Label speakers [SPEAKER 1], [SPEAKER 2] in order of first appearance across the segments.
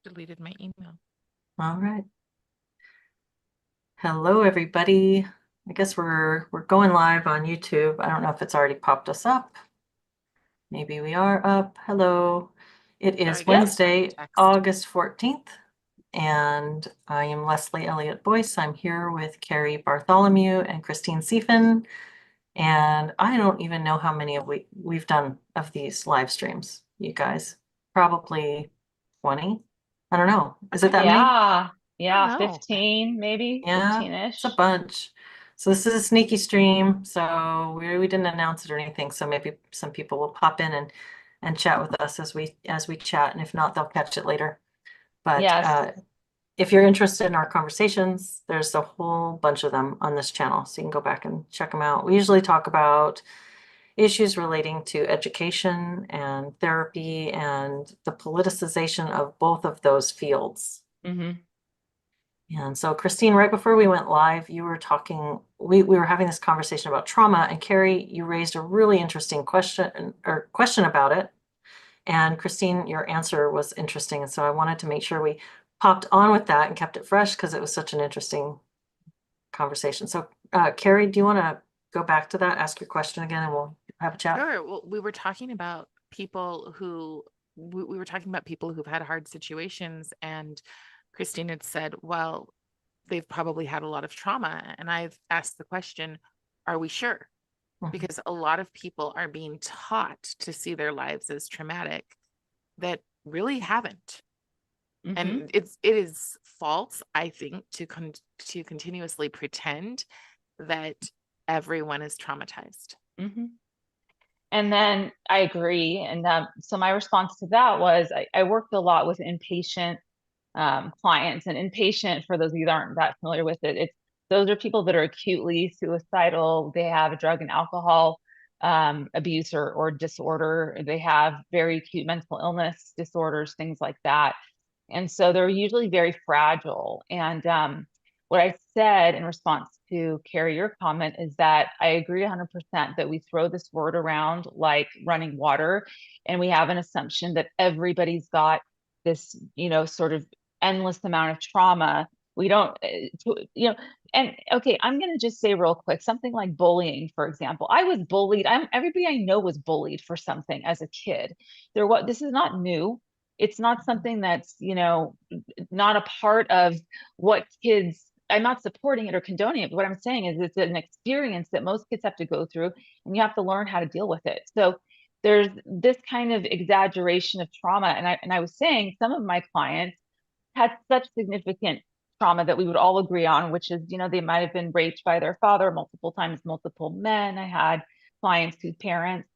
[SPEAKER 1] Deleted my email.
[SPEAKER 2] All right. Hello, everybody. I guess we're going live on YouTube. I don't know if it's already popped us up. Maybe we are up. Hello. It
[SPEAKER 1] Sorry,
[SPEAKER 2] is
[SPEAKER 1] this
[SPEAKER 3] Yep.
[SPEAKER 1] is my
[SPEAKER 2] Wednesday,
[SPEAKER 1] text.
[SPEAKER 2] August 14th, and I am Leslie Elliott Boyce. I'm here with Cari Bartholomew and Christine Sefein, and I don't even know how many we've done of these live streams, you guys. Probably 20. I don't know. Is it
[SPEAKER 1] Okay.
[SPEAKER 2] that many?
[SPEAKER 3] Yeah.
[SPEAKER 1] I don't
[SPEAKER 3] Yeah.
[SPEAKER 1] know.
[SPEAKER 3] 15, maybe
[SPEAKER 2] Yeah, it's a
[SPEAKER 3] 15-ish.
[SPEAKER 2] bunch. So this is a sneaky stream, so we didn't announce it or anything. So maybe some people will pop in and chat with us as we chat, and if not, they'll catch it later. But
[SPEAKER 3] Yes.
[SPEAKER 2] if you're interested in our conversations, there's a whole bunch of them on this channel, so you can go back and check them out. We usually talk about issues relating to education and therapy and the politicization of both of those fields.
[SPEAKER 3] Hmm.
[SPEAKER 2] And so, Christine, right before we went live, you were talking, we were having this conversation about trauma, and Cari, you raised a really interesting question about it. And Christine, your answer was interesting. And so I wanted to make sure we popped on with that and kept it fresh because it was such an interesting conversation. So, Cari, do you want to go back to that, ask your question again, and we'll have a chat?
[SPEAKER 1] Sure. Well, we were talking about we were talking about people who've had hard situations, and Christine had said, well, they've probably had a lot of trauma. And I've asked the question, are we sure?
[SPEAKER 2] Mhm.
[SPEAKER 1] Because a lot of people are being taught to see their lives as traumatic that really haven't.
[SPEAKER 3] Hmm.
[SPEAKER 1] And it is false, I think, to continuously pretend that everyone is traumatized.
[SPEAKER 3] Hmm. And then I agree. And so my response to that was I worked a lot with inpatient clients, and inpatient, for those of you that aren't that familiar with it, it's those are people that are acutely suicidal. They have a drug and alcohol abuse or disorder. They have very acute mental illness disorders, things like that. And so they're usually very fragile. And what I said in response to Cari, your comment, is that I agree 100% that we throw this word around like running water, and we have an assumption that everybody's got this, sort of endless amount of trauma. We don't, and okay, I'm going to just say real quick something like bullying, for example. I was bullied. Everybody I know was bullied for something as a kid. This is not new. It's not something that's, not a part of what kids, I'm not supporting it or condoning it, but what I'm saying is it's an experience that most kids have to go through, and you have to learn how to deal with it. So there's this kind of exaggeration of trauma. And I was saying some of my clients had such significant trauma that we would all agree on, which is, they might have been raped by their father multiple times, multiple men. I had clients whose parents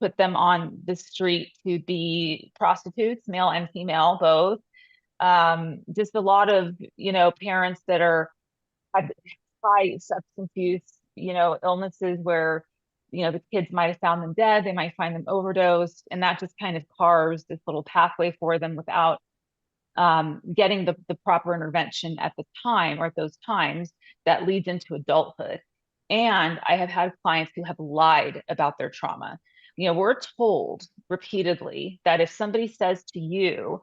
[SPEAKER 3] put them on the street to be prostitutes, male and female, both. Just a lot of, parents that are had high substance use, illnesses where, the kids might have found them dead, they might find them overdosed, and that just kind of carves this little pathway for them without getting the proper intervention at the time or at those times that leads into adulthood. And I have had clients who have lied about their trauma. We're told repeatedly that if somebody says to you,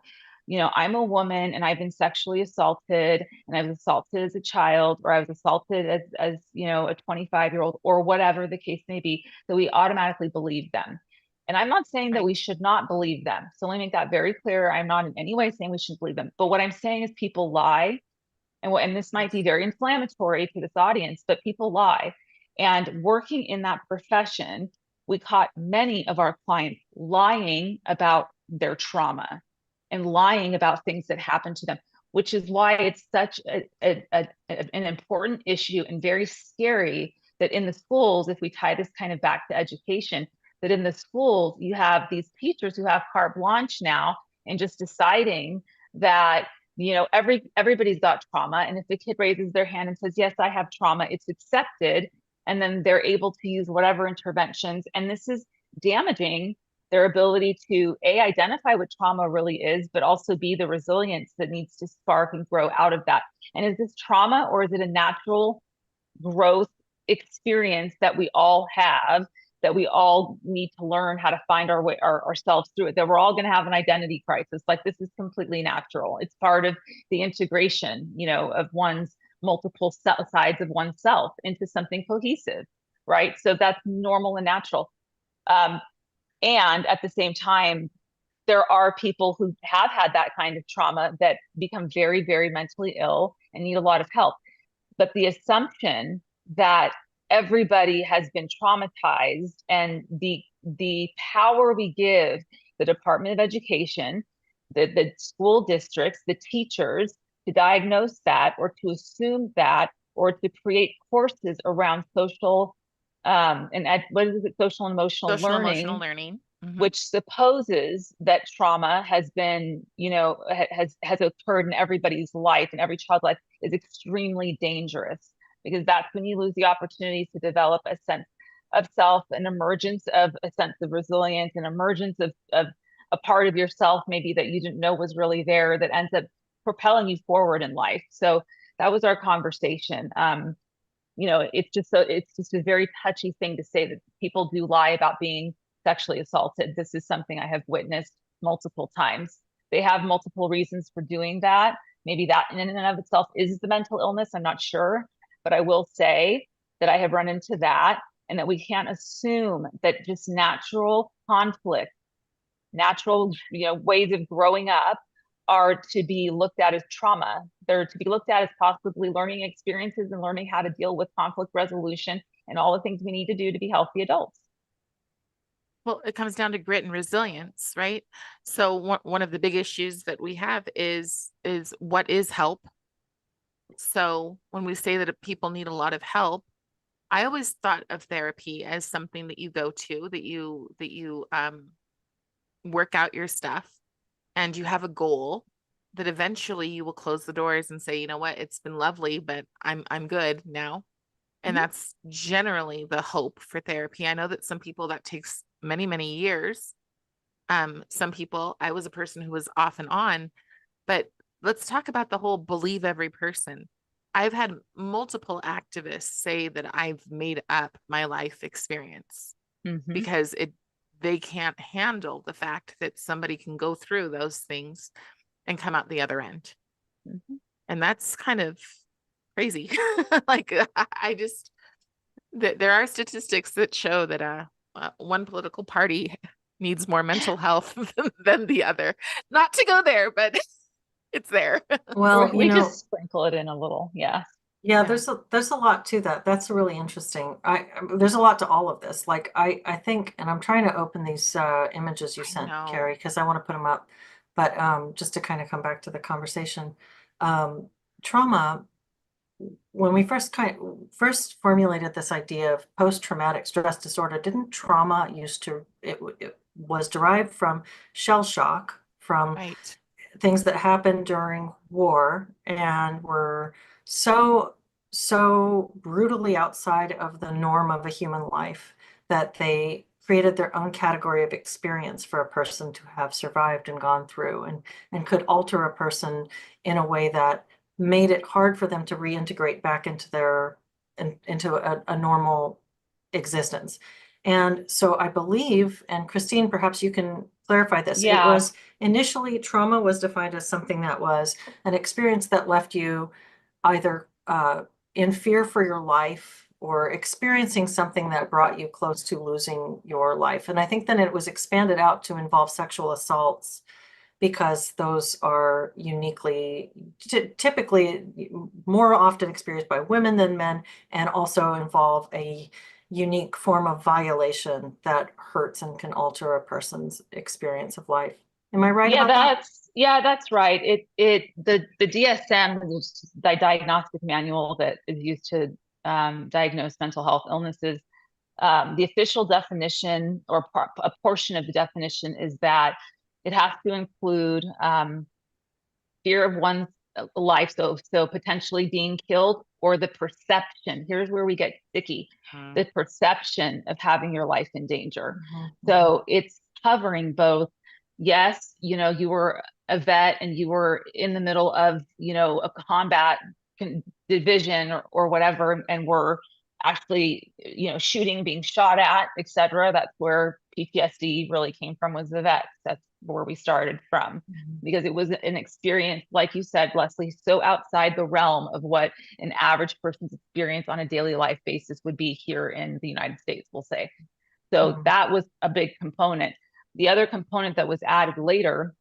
[SPEAKER 3] I'm a woman and I've been sexually assaulted, and I was assaulted as a child, or I was assaulted as a 25-year-old, or whatever the case may be, that we automatically believe them. And I'm not saying that
[SPEAKER 1] Right.
[SPEAKER 3] we should not believe them. So let me make that very clear. I'm not in any way saying we shouldn't believe them. But what I'm saying is people lie. And this might be
[SPEAKER 1] Yes.
[SPEAKER 3] very inflammatory to this audience, but people lie. And working in that profession, we caught many of our clients lying about their trauma and lying about things that happened to them, which is why it's such an important issue and very scary that in the schools, if we tie this kind of back to education, that in the schools you have these teachers who have carte blanche now and just deciding that everybody's got trauma, and if the kid raises their hand and says, yes, I have trauma, it's accepted, and then they're able to use whatever interventions. And this is damaging their ability to identify what trauma really is, but also be the resilience that needs to spark and grow out of that. And is this trauma, or is it a natural growth experience that we all have that we all need to learn how to find our way, ourselves through it, that we're all going to have an identity crisis. Like, this is completely natural. It's part of the integration, you know, of one's multiple sides of oneself into something cohesive, right? So that's normal and natural. And at the same time, there are people who have had that kind of trauma that become very, very mentally ill and need a lot of help. But the assumption that everybody has been traumatized, and the power we give the Department of Education, the school districts, the teachers to diagnose that, or to assume that, or to create courses around social what is it, social and emotional
[SPEAKER 1] Social
[SPEAKER 3] learning,
[SPEAKER 1] emotional learning.
[SPEAKER 3] which supposes that trauma has been, you know, has occurred in everybody's life, and every child's life, is extremely dangerous, because that's when you lose the opportunity to develop a sense of self, an emergence of a sense of resilience, an emergence of a part of yourself maybe that you didn't know was really there, that ends up propelling you forward in life. So that was our conversation. You know, it's just a very touchy thing to say, that people do lie about being sexually assaulted. This is something I have witnessed multiple times. They have multiple reasons for doing that. Maybe that in and of itself is the mental illness. I'm not sure, but I will say that I have run into that, and that we can't assume that just natural conflict, natural, you know, ways of growing up are to be looked at as trauma. They're to be looked at as possibly learning experiences, and learning how to deal with conflict resolution and all the things we need to do to be healthy adults.
[SPEAKER 1] Well, it comes down to grit and resilience, right? So one of the big issues that we have is what is help? So when we say that people need a lot of help, I always thought of therapy as something that you go to, that you work out your stuff, and you have a goal that eventually you will close the doors and say, you know what, it's been lovely, but I'm good now. And that's generally the hope for therapy. I know that some people that takes many, many years. Some people, I was a person who was off and on, but let's talk about the whole believe every person. I've had multiple activists say that I've made up my life experience because they can't handle the fact that somebody can go through those things and come out the other end. And that's kind of crazy. Like, I just, there are statistics that show that one political party needs more mental health than the other. Not to go there, but it's there.
[SPEAKER 2] Well,
[SPEAKER 3] We just sprinkle it in a little. Yeah.
[SPEAKER 2] Yeah, there's a lot to that. That's really interesting. There's a lot to all of this. Like, I think, and I'm trying to open these images you sent, Cari, because I want to put them up. But just to kind of come back to the conversation, trauma, when we first formulated this idea of post-traumatic stress disorder, didn't trauma it was derived from shell shock, from things that happened during war and were so brutally outside of the norm of a human life that they created their own category of experience for a person to have survived and gone through, and could alter a person in a way that made it hard for them to reintegrate back into a normal existence. And so I believe, and Christine, perhaps you can clarify this. It was initially, trauma was defined as something that was an experience that left you either in fear for your life, or experiencing something that brought you close to losing your life. And I think then it was expanded out to involve sexual assaults, because those are typically more often experienced by women than men, and also involve a unique form of violation that hurts and can alter a person's experience of life. Am I right about that?
[SPEAKER 3] That's right. The DSM, the diagnostic manual that is used to diagnose mental health illnesses, the official definition, or a portion of the definition, is that it has to include fear of one's life, so potentially being killed, or the perception. Here's where we get sticky: the perception of having your life in danger. So it's covering both. Yes, you know, you were a vet and you were in the middle of, you know, a combat division or whatever, and were actually, shooting, being shot at, etc. That's where PTSD really came from, was the vets. That's where we started from, because it was an experience, like you said, Leslie, so outside the realm of what an average person's experience on a daily life basis would be here in the United States, we'll say. So that was a big component. The other component that was added later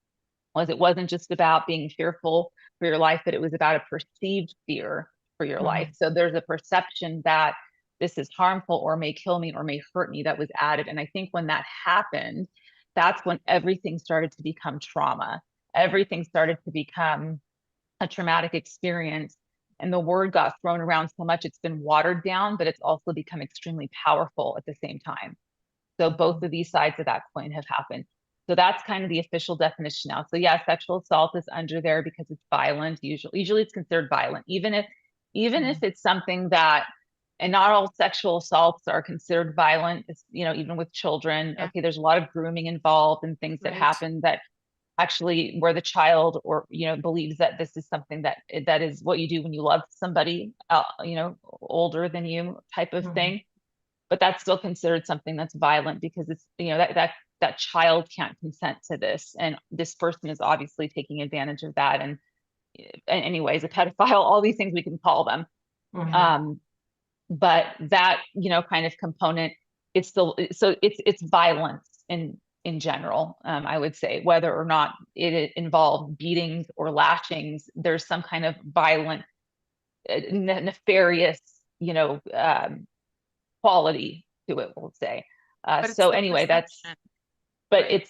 [SPEAKER 3] was it wasn't just about being fearful for your life, but it was about a perceived fear for your life. So there's a perception that this is harmful or may kill me or may hurt me that was added. And I think when that happened, that's when everything started to become trauma. Everything started to become a traumatic experience. And the word got thrown around so much, it's been watered down, but it's also become extremely powerful at the same time. So both of these sides of that coin have happened. So that's kind of the official definition now. So yeah, sexual assault is under there because it's violent. Usually it's considered violent, even if it's something that, and not all sexual assaults are considered violent. It's, even with children.
[SPEAKER 1] Yeah.
[SPEAKER 3] Okay, there's a lot of grooming involved and things that happen that actually where the child or believes that this is something that is what you do when you love somebody older than you, type of thing. But that's still considered something that's violent because it's, that child can't consent to this, and this person is obviously taking advantage of that, and anyways, a pedophile, all these things we can call them. But that kind of component, it's still, so it's violence in general. I would say whether or not it involved beatings or lashings, there's some kind of violent, nefarious, quality to it, we'll say. So anyway,
[SPEAKER 1] perception,
[SPEAKER 3] but
[SPEAKER 1] right?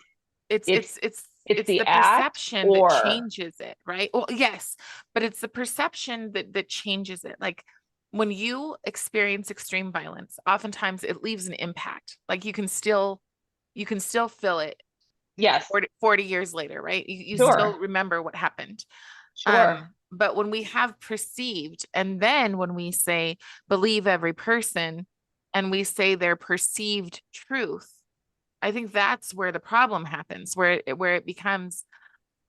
[SPEAKER 1] It's
[SPEAKER 3] the
[SPEAKER 1] the
[SPEAKER 3] act,
[SPEAKER 1] perception that
[SPEAKER 3] or
[SPEAKER 1] changes it, right? Well, yes, but it's the perception that changes it. Like when you experience extreme violence, oftentimes it leaves an impact. Like you can still feel it
[SPEAKER 3] yes,
[SPEAKER 1] 40 years later, right? You still
[SPEAKER 3] sure,
[SPEAKER 1] remember what happened.
[SPEAKER 3] sure,
[SPEAKER 1] But when we have perceived, and then when we say believe every person, and we say their perceived truth, I think that's where the problem happens, where it becomes,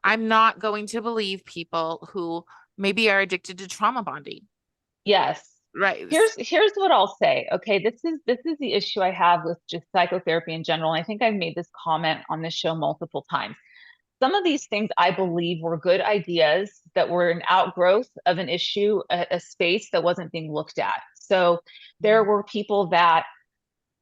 [SPEAKER 1] I'm not going to believe people who maybe are addicted to trauma bonding,
[SPEAKER 3] yes.
[SPEAKER 1] right?
[SPEAKER 3] Here's what I'll say. Okay, this is the issue I have with just psychotherapy in general. And I think I've made this comment on this show multiple times. Some of these things I believe were good ideas that were an outgrowth of an issue, a space that wasn't being looked at. So there were people that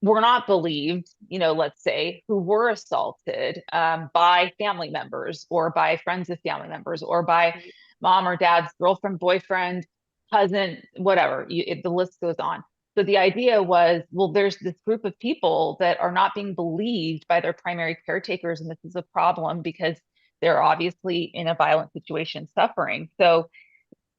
[SPEAKER 3] were not believed, let's say, who were assaulted by family members or by friends of family members or by mom or dad's girlfriend, boyfriend, cousin, whatever. The list goes on. So the idea was, well, there's this group of people that are not being believed by their primary caretakers, and this is a problem because they're obviously in a violent situation, suffering. So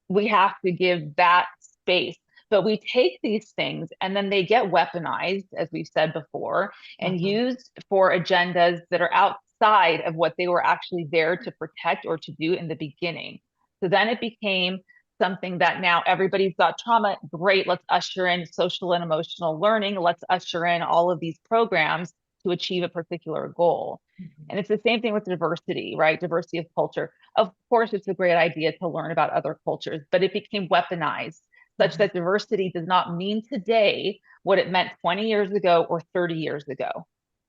[SPEAKER 3] we have to give that space. But we take these things and then they get weaponized, as we've said before, and used for agendas that are outside of what they were actually there to protect or to do in the beginning. So then it became something that now everybody's got trauma. Great, let's usher in social and emotional learning. Let's usher in all of these programs to achieve a particular goal. And it's the same thing with diversity, right? Diversity of culture. Of course, it's a great idea to learn about other cultures, but it became weaponized such that diversity does not mean today what it meant 20 years ago or 30 years ago.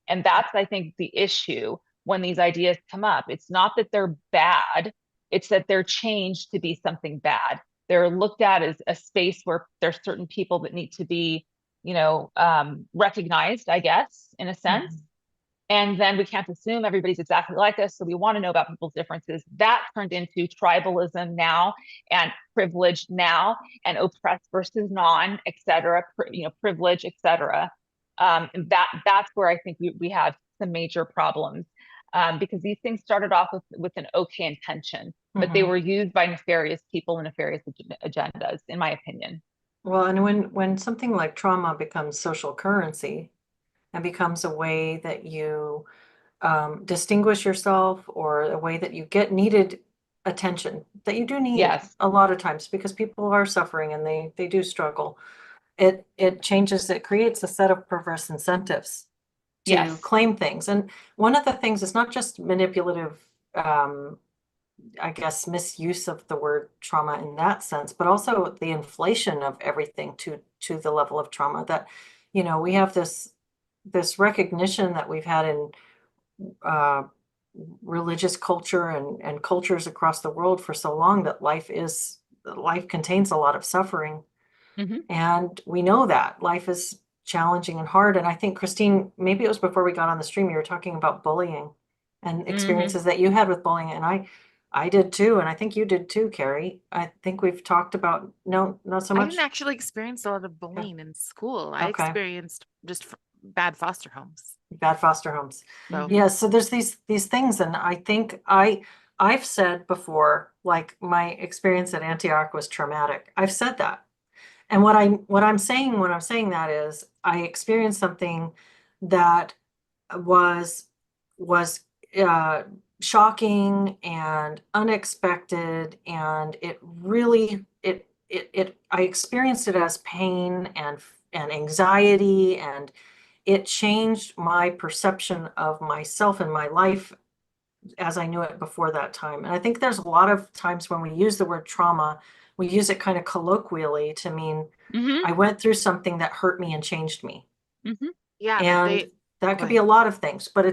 [SPEAKER 3] And that's, I think, the issue when these ideas come up. It's not that they're bad, it's that they're changed to be something bad. They're looked at as a space where there's certain people that need to be, recognized, I guess, in a sense. And then we can't assume everybody's exactly like us. So we want to know about people's differences. That turned into tribalism now, and privilege now, and oppressed versus non, et cetera, privilege, et cetera. That's where I think we have some major problems, because these things started off with an okay intention, but they were used by nefarious people and nefarious agendas, in my opinion.
[SPEAKER 2] Well, and when something like trauma becomes social currency and becomes a way that you distinguish yourself, or a way that you get needed attention that you do need
[SPEAKER 3] Yes,
[SPEAKER 2] a lot of times because people are suffering and they do struggle. It changes, it creates a set of perverse incentives to
[SPEAKER 3] yes,
[SPEAKER 2] claim things. And one of the things is not just manipulative, I guess, misuse of the word trauma in that sense, but also the inflation of everything to the level of trauma. That, you know, we have this recognition that we've had in uh, religious culture and cultures across the world for so long, that life contains a lot of suffering.
[SPEAKER 3] Mhm.
[SPEAKER 2] And we know that life is challenging and hard. And I think, Christine, maybe it was before we got on the stream, you were talking about bullying and
[SPEAKER 3] Mhm.
[SPEAKER 2] experiences that you had with bullying. And I did too. And I think you did too, Cari. I think we've talked about, no, not so
[SPEAKER 1] I didn't
[SPEAKER 2] much.
[SPEAKER 1] actually experience a lot of bullying in school. I
[SPEAKER 2] Okay.
[SPEAKER 1] experienced just bad foster homes.
[SPEAKER 2] Bad foster homes.
[SPEAKER 1] So
[SPEAKER 2] Yeah, so there's these things, and I think I've said before, like my experience at Antioch was traumatic. I've said that. And what I'm saying when I'm saying that is I experienced something that was uh, shocking and unexpected, and it really it I experienced it as pain and anxiety, and it changed my perception of myself and my life as I knew it before that time. And I think there's a lot of times when we use the word trauma, we use it kind of colloquially to mean
[SPEAKER 3] Mhm.
[SPEAKER 2] I went through something that hurt me and changed me.
[SPEAKER 3] Mhm.
[SPEAKER 1] yeah, but
[SPEAKER 2] And
[SPEAKER 1] they
[SPEAKER 2] that
[SPEAKER 1] go
[SPEAKER 2] could be a
[SPEAKER 1] ahead.
[SPEAKER 2] lot of things, but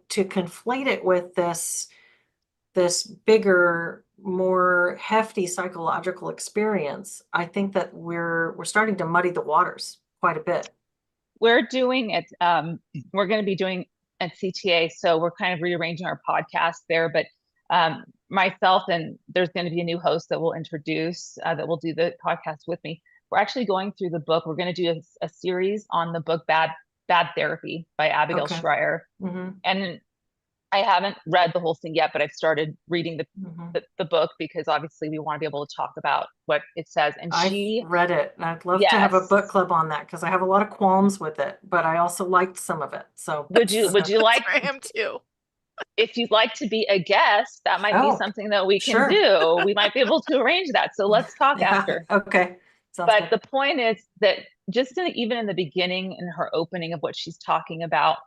[SPEAKER 2] to conflate it with this bigger, more hefty psychological experience, I think that we're starting to muddy the waters quite a bit.
[SPEAKER 3] We're doing it. We're going to be doing at CTA, so we're kind of rearranging our podcast there. But myself and there's going to be a new host that we'll introduce that will do the podcast with me. We're actually going through the book. We're going to do a series on the book Bad Therapy by Abigail
[SPEAKER 2] Okay.
[SPEAKER 3] Schreier.
[SPEAKER 2] Mm-hmm.
[SPEAKER 3] And I haven't read the whole thing yet, but I've started reading
[SPEAKER 2] Mm-hmm.
[SPEAKER 3] the book because obviously we want to be able to talk about what it says. And
[SPEAKER 2] I've
[SPEAKER 3] she,
[SPEAKER 2] read it, and I'd love to have a
[SPEAKER 3] yes,
[SPEAKER 2] book club on that because I have a lot of qualms with it, but I also liked some of it. So,
[SPEAKER 3] would you
[SPEAKER 1] That's
[SPEAKER 3] like,
[SPEAKER 1] where I am too.
[SPEAKER 3] if you'd like to be a guest, that might be
[SPEAKER 2] oh,
[SPEAKER 3] something that we can
[SPEAKER 2] sure.
[SPEAKER 3] do. We might be able to arrange that. So let's talk
[SPEAKER 2] Yeah.
[SPEAKER 3] after.
[SPEAKER 2] Okay. Sounds
[SPEAKER 3] But
[SPEAKER 2] good.
[SPEAKER 3] the point is that just even in the beginning, in her opening of what she's talking about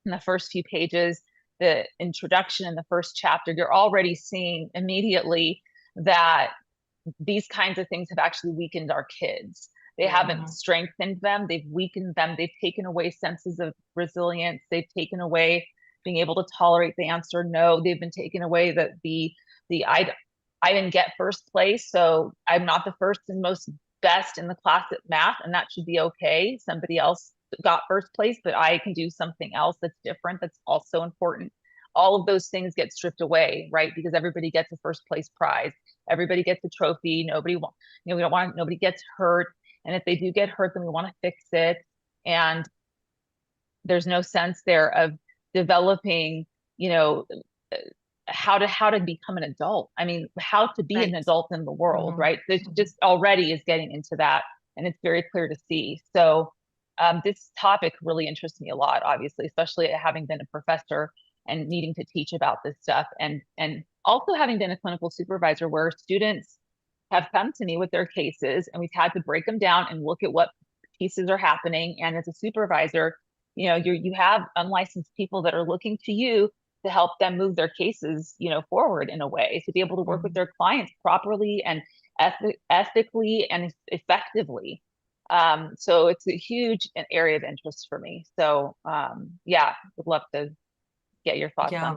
[SPEAKER 3] in the first few pages, the introduction in the first chapter, you're already seeing immediately that these kinds of things have actually weakened our kids. They haven't
[SPEAKER 2] Mm-hmm.
[SPEAKER 3] strengthened them, they've weakened them, they've taken away senses of resilience, they've taken away being able to tolerate the answer no, they've been taken away the I didn't get first place, so I'm not the first and most best in the class at math, and that should be okay. Somebody else got first place, but I can do something else that's different, that's also important. All of those things get stripped away, right? Because everybody gets a first place prize. Everybody gets a trophy. Nobody want, we don't want, nobody gets hurt. And if they do get hurt, then we want to fix it. And there's no sense there of developing, you know, uh, how to become an adult. I mean, how to be an
[SPEAKER 1] Right.
[SPEAKER 3] adult in the world,
[SPEAKER 2] Mm-hmm.
[SPEAKER 3] right? This just already is getting into that, and it's very clear to see. So this topic really interests me a lot, obviously, especially having been a professor and needing to teach about this stuff, and also having been a clinical supervisor where students have come to me with their cases, and we've had to break them down and look at what pieces are happening. And as a supervisor, you have unlicensed people that are looking to you to help them move their cases, forward in a way to be able to work with
[SPEAKER 2] Mm-hmm.
[SPEAKER 3] their clients properly and ethically and effectively. So it's a huge area of interest for me. So yeah, would love to get your thoughts
[SPEAKER 2] Yeah.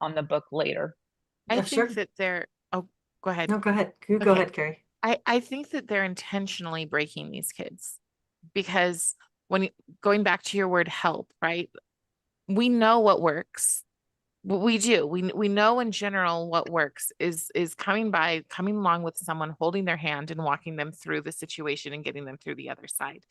[SPEAKER 3] on the book later.
[SPEAKER 1] I
[SPEAKER 2] Yeah,
[SPEAKER 1] think
[SPEAKER 2] sure.
[SPEAKER 1] that they're, oh, go ahead.
[SPEAKER 2] No, go ahead. You go
[SPEAKER 1] Okay.
[SPEAKER 2] ahead, Cari.
[SPEAKER 1] I think that they're intentionally breaking these kids because when going back to your word help, right? We know what works. We do. We know in general what works is coming along with someone, holding their hand and walking them through the situation and getting them through the other side.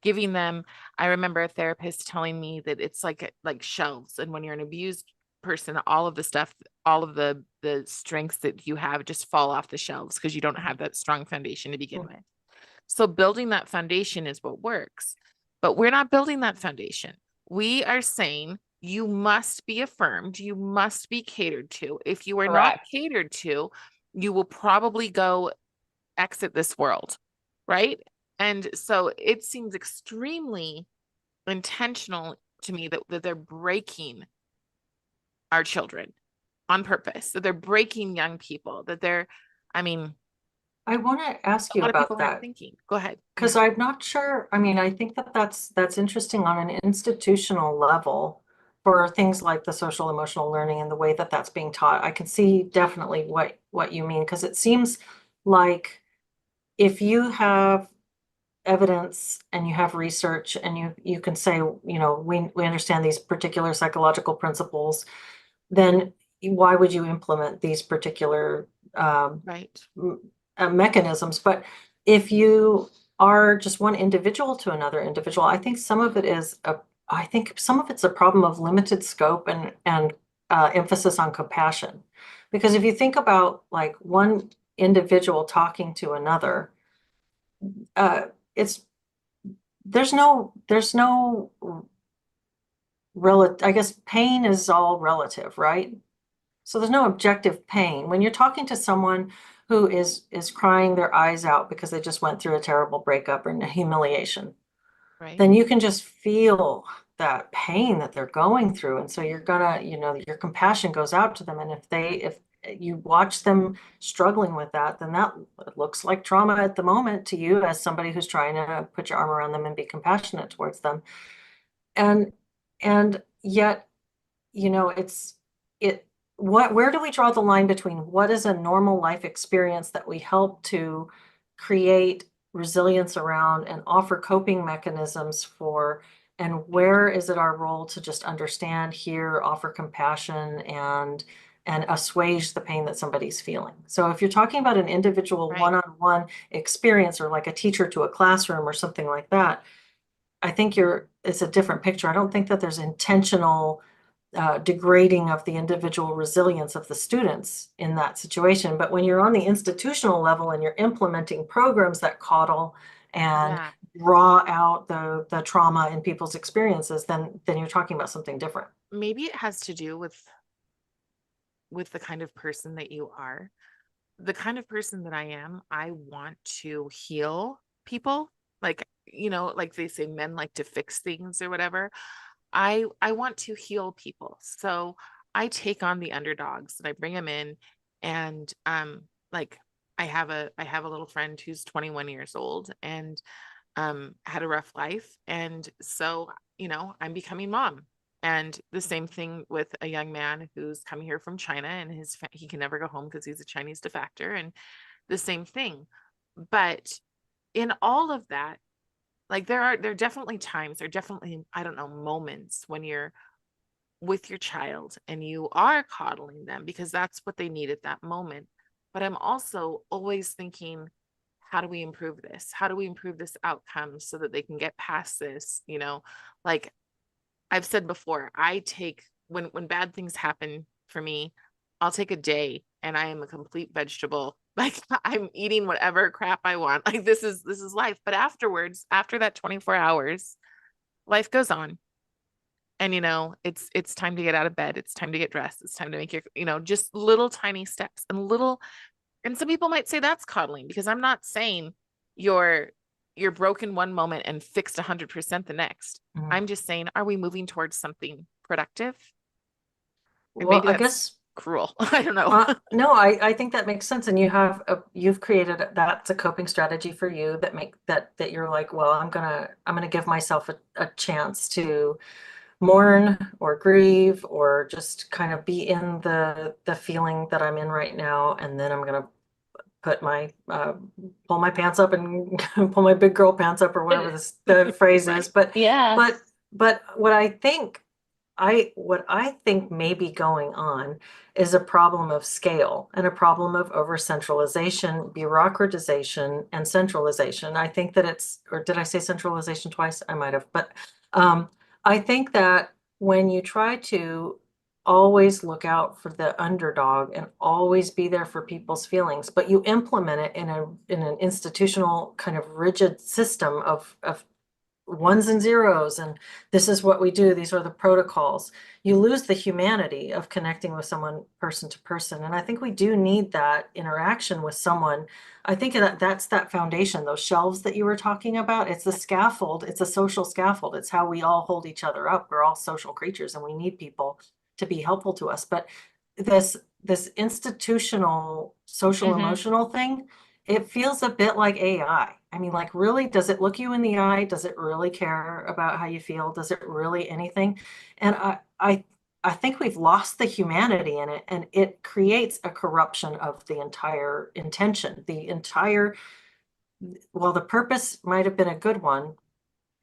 [SPEAKER 1] Giving them, I remember a therapist telling me that it's like shelves, and when you're an abused person, all of the stuff, all of the strengths that you have just fall off the shelves because you don't have that strong foundation to begin with. So building that foundation is what works. But we're not building that foundation. We are saying you must be affirmed, you must be catered to. If you are not
[SPEAKER 3] Correct.
[SPEAKER 1] catered to, you will probably go exit this world, right? And so it seems extremely intentional to me that they're breaking our children on purpose, that they're breaking young people, that they're, I mean,
[SPEAKER 2] I want to ask
[SPEAKER 1] A
[SPEAKER 2] you
[SPEAKER 1] lot of people
[SPEAKER 2] about
[SPEAKER 1] aren't
[SPEAKER 2] that
[SPEAKER 1] thinking. Go ahead. Yeah.
[SPEAKER 2] because I'm not sure. I mean, I think that that's interesting on an institutional level for things like the social emotional learning and the way that that's being taught. I can see definitely what you mean because it seems like if you have evidence and you have research and you can say, we understand these particular psychological principles, then why would you implement these particular
[SPEAKER 1] Right.
[SPEAKER 2] mechanisms? But if you are just one individual to another individual, I think some of it is I think some of it's a problem of limited scope and emphasis on compassion. Because if you think about like one individual talking to another, uh, it's there's no relative, I guess pain is all relative, right? So there's no objective pain. When you're talking to someone who is crying their eyes out because they just went through a terrible breakup and humiliation,
[SPEAKER 1] Right.
[SPEAKER 2] then you can just feel that pain that they're going through. And so you're gonna, your compassion goes out to them. And if you watch them struggling with that, then that looks like trauma at the moment to you as somebody who's trying to put your arm around them and be compassionate towards them. And and yet, it's it where do we draw the line between what is a normal life experience that we help to create resilience around and offer coping mechanisms for, and where is it our role to just understand, hear, offer compassion and assuage the pain that somebody's feeling. So if you're talking about an individual
[SPEAKER 1] Right.
[SPEAKER 2] one-on-one experience or like a teacher to a classroom or something like that, I think it's a different picture. I don't think that there's intentional degrading of the individual resilience of the students in that situation. But when you're on the institutional level and you're implementing programs that coddle and
[SPEAKER 1] Yeah.
[SPEAKER 2] draw out the trauma in people's experiences, then you're talking about something different.
[SPEAKER 1] Maybe it has to do with the kind of person that you are. The kind of person that I am, I want to heal people. Like, like they say men like to fix things or whatever. I want to heal people. So I take on the underdogs and I bring them in and like I have a little friend who's 21 years old and had a rough life. And so, I'm becoming mom. And the same thing with a young man who's coming here from China and he can never go home because he's a Chinese defector and the same thing. But in all of that, like there are definitely times, there are definitely, I don't know, moments when you're with your child and you are coddling them because that's what they need at that moment. But I'm also always thinking, how do we improve this? How do we improve this outcome so that they can get past this? Like I've said before, I take when bad things happen for me, I'll take a day and I am a complete vegetable. Like I'm eating whatever crap I want. Like this is life. But afterwards, after that 24 hours, life goes on. And it's time to get out of bed. It's time to get dressed. It's time to make your, just little tiny steps and some people might say that's coddling because I'm not saying you're broken one moment and fixed 100% the next.
[SPEAKER 2] Mhm.
[SPEAKER 1] I'm just saying, are we moving towards something productive? And
[SPEAKER 2] Well,
[SPEAKER 1] maybe
[SPEAKER 2] I
[SPEAKER 1] that's
[SPEAKER 2] guess
[SPEAKER 1] cruel. I don't know.
[SPEAKER 2] no, I think that makes sense. And you've created that's a coping strategy for you that you're like, well, I'm gonna give myself a chance to mourn or grieve or just kind of be in the feeling that I'm in right now, and then I'm gonna put my pull my pants up and pull my big girl pants up or whatever the phrase is.
[SPEAKER 1] Right.
[SPEAKER 2] But
[SPEAKER 3] Yeah.
[SPEAKER 2] but but what I think may be going on is a problem of scale and a problem of over centralization, bureaucratization, and centralization. I think that or did I say centralization twice? I might have, but um, I think that when you try to always look out for the underdog and always be there for people's feelings, but you implement it in an institutional kind of rigid system of ones and zeros, and this is what we do, these are the protocols, you lose the humanity of connecting with someone person to person. And I think we do need that interaction with someone. I think that's that foundation, those shelves that you were talking about. It's the scaffold, it's a social scaffold. It's how we all hold each other up. We're all social creatures and we need people to be helpful to us. But this institutional social
[SPEAKER 3] Hmm.
[SPEAKER 2] emotional thing it feels a bit like AI. I mean, like, really, does it look you in the eye? Does it really care about how you feel? Does it really anything? And I think we've lost the humanity in it, and it creates a corruption of the entire intention. While the purpose might have been a good one,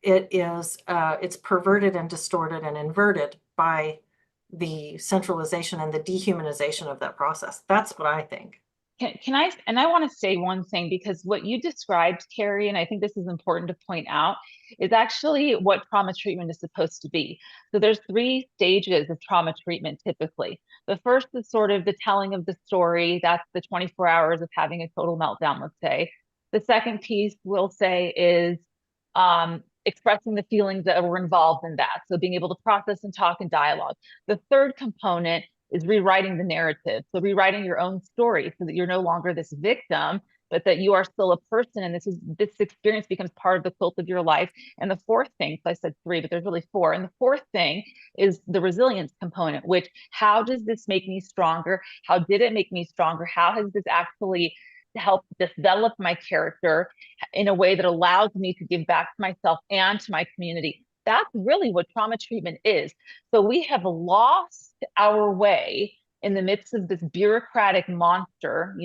[SPEAKER 2] it's perverted and distorted and inverted by the centralization and the dehumanization of that process. That's what I think.
[SPEAKER 3] Can I, and I want to say one thing, because what you described, Cari, and I think this is important to point out, is actually what trauma treatment is supposed to be. So there's 3 stages of trauma treatment typically. The first is sort of the telling of the story. That's the 24 hours of having a total meltdown, let's say. The second piece we'll say is expressing the feelings that were involved in that. So being able to process and talk and dialogue. The third component is rewriting the narrative. So rewriting your own story so that you're no longer this victim, but that you are still a person, and this experience becomes part of the quilt of your life. And the fourth thing, so I said 3, but there's really 4. And the fourth thing is the resilience component, which, how does this make me stronger? How did it make me stronger? How has this actually helped develop my character in a way that allows me to give back to myself and to my community? That's really what trauma treatment is. So we have lost our way in the midst of this bureaucratic monster,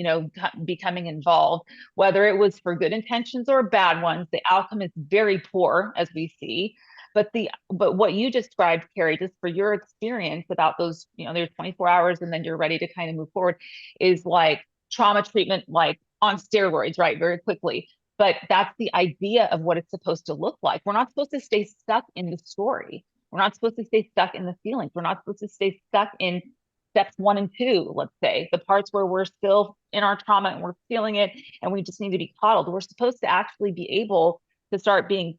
[SPEAKER 3] becoming involved, whether it was for good intentions or bad ones. The outcome is very poor, as we see. But what you described, Cari, just for your experience about those, there's 24 hours and then you're ready to kind of move forward, is like trauma treatment, like on steroids, right? Very quickly. But that's the idea of what it's supposed to look like. We're not supposed to stay stuck in the story. We're not supposed to stay stuck in the feelings. We're not supposed to stay stuck in steps 1 and 2, let's say, the parts where we're still in our trauma and we're feeling it and we just need to be coddled. We're supposed to actually be able to start being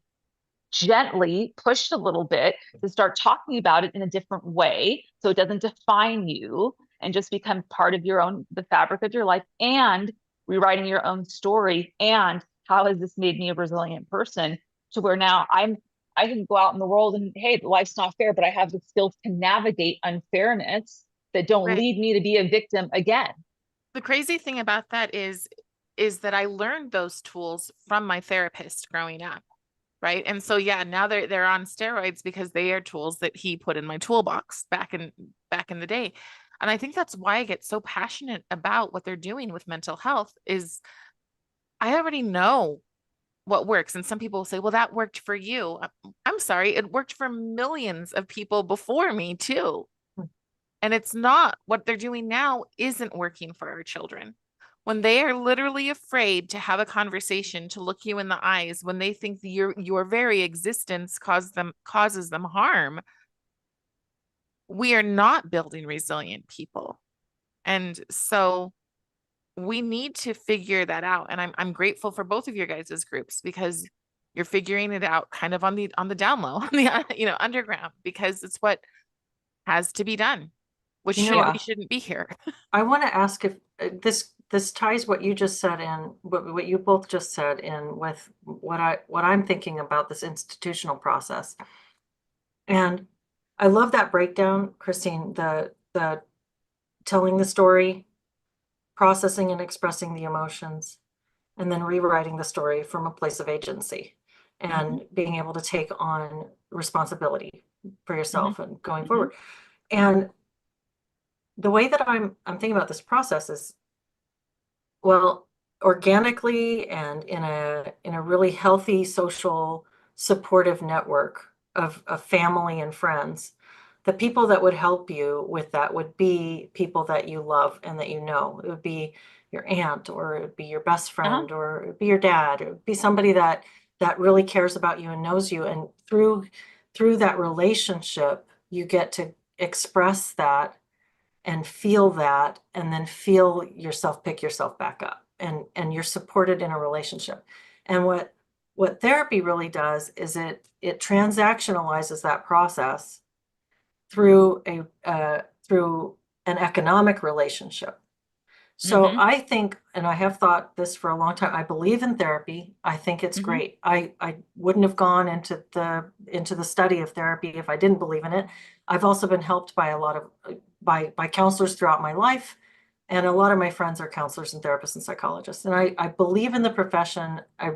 [SPEAKER 3] gently pushed a little bit, to start talking about it in a different way so it doesn't define you and just become part of the fabric of your life, and rewriting your own story. And how has this made me a resilient person, to where now I can go out in the world and, hey, life's not fair, but I have the skills to navigate unfairness that don't
[SPEAKER 1] Right.
[SPEAKER 3] lead me to be a victim again.
[SPEAKER 1] The crazy thing about that is that I learned those tools from my therapist growing up. Right. And so yeah, now they're on steroids because they are tools that he put in my toolbox back in the day. And I think that's why I get so passionate about what they're doing with mental health is I already know what works. And some people will say, well, that worked for you. I'm sorry, it worked for millions of people before me too. And it's not, what they're doing now isn't working for our children. When they are literally afraid to have a conversation, to look you in the eyes, when they think that your very existence causes them harm, we are not building resilient people. And so we need to figure that out. And I'm grateful for both of your guys' groups, because you're figuring it out kind of on the down low, on the underground, because it's what has to be done, which we shouldn't be here.
[SPEAKER 2] I want to ask if this ties what you just said in what you both just said in with what I'm thinking about this institutional process. And I love that breakdown, Christine, the telling the story, processing and expressing the emotions, and then rewriting the story from a place of agency and being able to take on responsibility for yourself and going forward. And the way that I'm thinking about this process is, well, organically and in a really healthy social supportive network of family and friends, the people that would help you with that would be people that you love and that you know. It would be your aunt, or it would be your best friend, or it would be your dad. It would be somebody that really cares about you and knows you. And through that relationship, you get to express that and feel that, and then feel yourself pick yourself back up, and you're supported in a relationship. And what therapy really does is it transactionalizes that process through an economic relationship. So I think, and I have thought this for a long time, I believe in therapy. I think it's great. I wouldn't have gone into the study of therapy if I didn't believe in it. I've also been helped by a lot of by counselors throughout my life, And a lot of my friends are counselors and therapists and psychologists. And I believe in the profession. I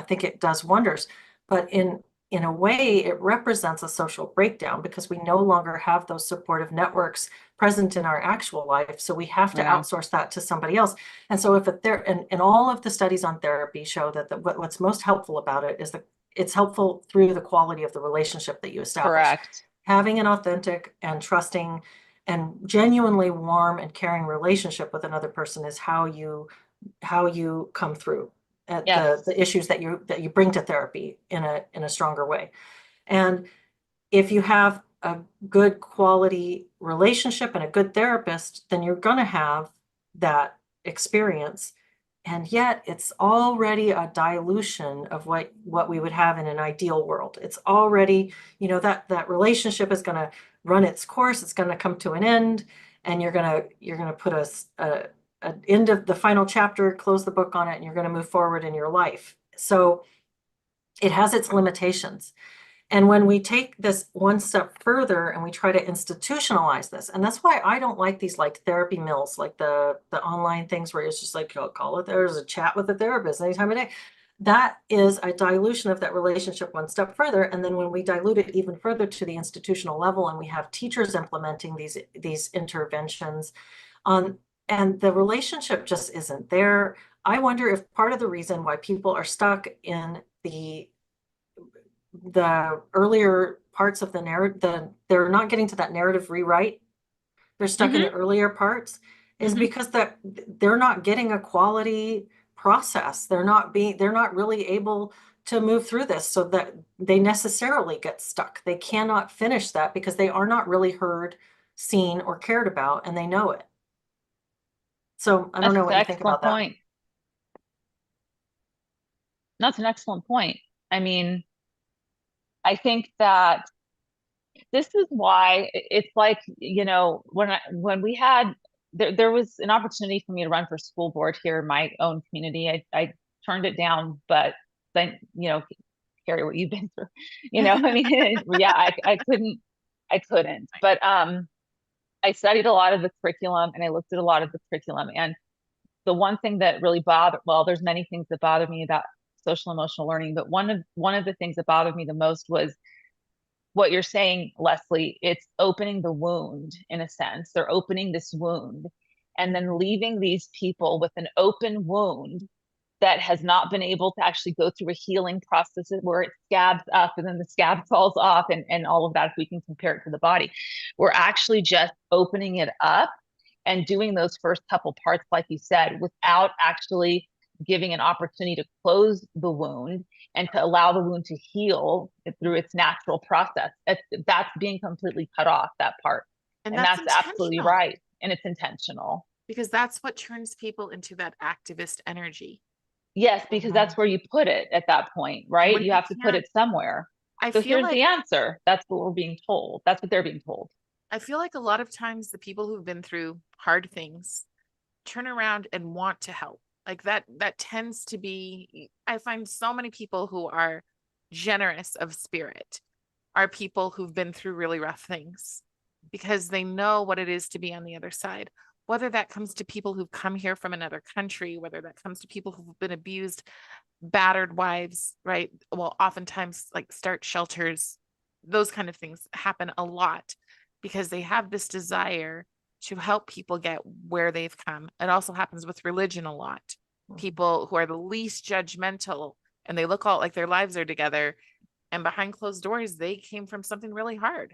[SPEAKER 2] think it does wonders. But in a way, it represents a social breakdown because we no longer have those supportive networks present in our actual life. So we have to
[SPEAKER 3] Yeah.
[SPEAKER 2] outsource that to somebody else. And so if and all of the studies on therapy show that what's most helpful about it is that it's helpful through the quality of the relationship that you establish.
[SPEAKER 3] Correct.
[SPEAKER 2] Having an authentic and trusting and genuinely warm and caring relationship with another person is how you come through at
[SPEAKER 3] Yes.
[SPEAKER 2] the issues that you bring to therapy in a stronger way. And if you have a good quality relationship and a good therapist, then you're going to have that experience. And yet it's already a dilution of what we would have in an ideal world. It's already, that relationship is going to run its course. It's going to come to an end, and you're going to put an end of the final chapter, close the book on it, and you're going to move forward in your life. So it has its limitations. And when we take this one step further and we try to institutionalize this, and that's why I don't like these like therapy mills, like the online things where it's just like, call it, there's a chat with a therapist anytime of day. That is a dilution of that relationship one step further. And then when we dilute it even further to the institutional level and we have teachers implementing these interventions on, and the relationship just isn't there. I wonder if part of the reason why people are stuck in the earlier parts of the narrative, they're not getting to that narrative rewrite. They're stuck in the earlier parts is because they're not getting a quality process. They're not really able to move through this, so that they necessarily get stuck. They cannot finish that because they are not really heard, seen, or cared about, and they know it. So I don't
[SPEAKER 3] That's
[SPEAKER 2] know
[SPEAKER 3] an
[SPEAKER 2] what you think
[SPEAKER 3] excellent
[SPEAKER 2] about that.
[SPEAKER 3] point. That's an excellent point. I mean, I think that this is why it's like, when we had there was an opportunity for me to run for school board here in my own community. I turned it down, but then, Cari, what you've been through, I mean, yeah, I couldn't. But I studied a lot of the curriculum and I looked at a lot of the curriculum. And the one thing that really there's many things that bothered me about social emotional learning, but one of the things that bothered me the most was what you're saying, Leslie. It's opening the wound in a sense. They're opening this wound and then leaving these people with an open wound that has not been able to actually go through a healing process where it scabs up and then the scab falls off and all of that, if we can compare it to the body. We're actually just opening it up and doing those first couple parts, like you said, without actually giving an opportunity to close the wound and to allow the wound to heal through its natural process. That's being completely cut off, that part.
[SPEAKER 1] And
[SPEAKER 3] And
[SPEAKER 1] that's
[SPEAKER 3] that's absolutely
[SPEAKER 1] intentional
[SPEAKER 3] right. And it's intentional.
[SPEAKER 1] because that's what turns people into that activist energy.
[SPEAKER 3] Yes, because that's where you put it at that point,
[SPEAKER 1] And
[SPEAKER 3] right?
[SPEAKER 1] when
[SPEAKER 3] You
[SPEAKER 1] you
[SPEAKER 3] have to put
[SPEAKER 1] can't,
[SPEAKER 3] it somewhere.
[SPEAKER 1] I
[SPEAKER 3] So
[SPEAKER 1] feel
[SPEAKER 3] here's
[SPEAKER 1] like
[SPEAKER 3] the answer. That's what we're being told. That's what they're being told.
[SPEAKER 1] I feel like a lot of times the people who've been through hard things turn around and want to help. Like that tends to be, I find so many people who are generous of spirit are people who've been through really rough things because they know what it is to be on the other side. Whether that comes to people who've come here from another country, whether that comes to people who've been abused, battered wives, right? Well, oftentimes like start shelters, those kind of things happen a lot because they have this desire to help people get where they've come. It also happens with religion a lot. People who are the least judgmental and they look all like their lives are together, and behind closed doors, they came from something really hard,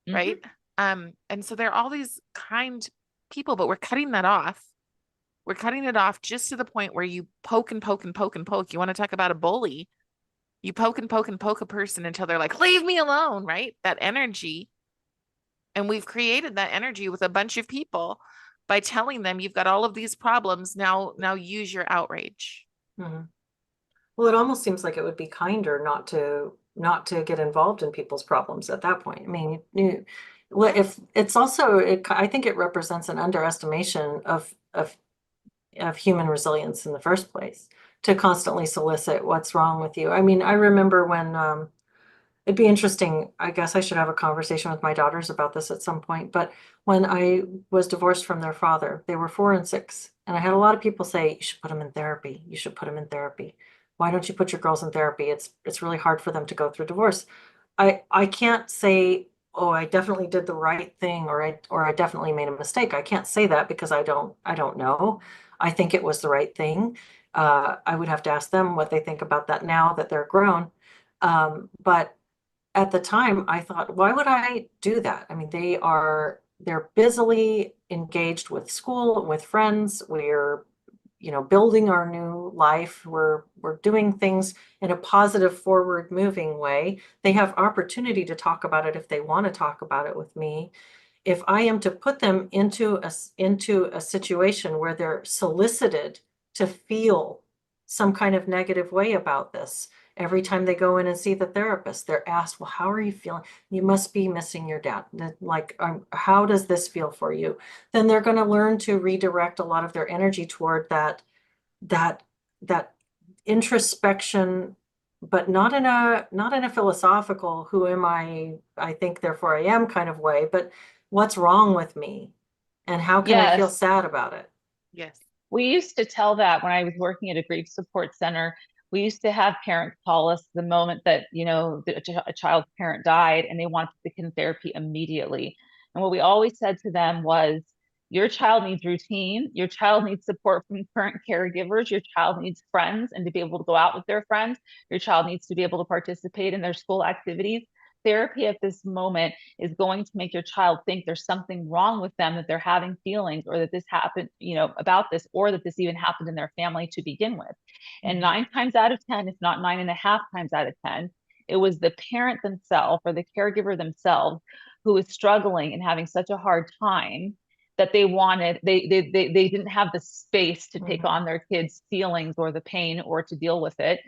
[SPEAKER 1] right? And so they're all these kind people, but we're cutting that off. We're cutting it off just to the point where you poke and poke and poke and poke. You want to talk about a bully? You poke and poke and poke a person until they're like, leave me alone, right? That energy. And we've created that energy with a bunch of people by telling them you've got all of these problems. Now use your outrage.
[SPEAKER 2] Mhm. Well, it almost seems like it would be kinder not to get involved in people's problems at that point. I mean, well, if it's also, I think it represents an underestimation of human resilience in the first place to constantly solicit what's wrong with you. I mean, I remember when it'd be interesting. I guess I should have a conversation with my daughters about this at some point. But when I was divorced from their father, they were 4 and 6. And I had a lot of people say, you should put them in therapy. You should put them in therapy. Why don't you put your girls in therapy? It's really hard for them to go through divorce. I can't say, oh, I definitely did the right thing, or I definitely made a mistake. I can't say that because I don't know. I think it was the right thing. I would have to ask them what they think about that now that they're grown. But at the time, I thought, why would I do that? I mean, they're busily engaged with school and with friends. We're, building our new life. We're doing things in a positive, forward moving way. They have opportunity to talk about it if they want to talk about it with me. If I am to put them into a situation where they're solicited to feel some kind of negative way about this, every time they go in and see the therapist, they're asked, well, how are you feeling? You must be missing your dad. Like, how does this feel for you? Then they're going to learn to redirect a lot of their energy toward that that introspection, but not in a philosophical, who am I think therefore I am kind of way, but what's wrong with me and how can I feel
[SPEAKER 3] Yes.
[SPEAKER 2] sad about it?
[SPEAKER 1] Yes.
[SPEAKER 3] We used to tell that when I was working at a grief support center. We used to have parents call us the moment that, a child's parent died and they wanted to begin therapy immediately. And what we always said to them was, your child needs routine, your child needs support from current caregivers, your child needs friends and to be able to go out with their friends, your child needs to be able to participate in their school activities. Therapy at this moment is going to make your child think there's something wrong with them, that they're having feelings, or that this happened, about this, or that this even happened in their family to begin with. And 9 times out of 10, if not 9.5 times out of 10, it was the parent themselves or the caregiver themselves who was struggling and having such a hard time that they didn't have the space to take on their kids' feelings or the pain or to deal with it.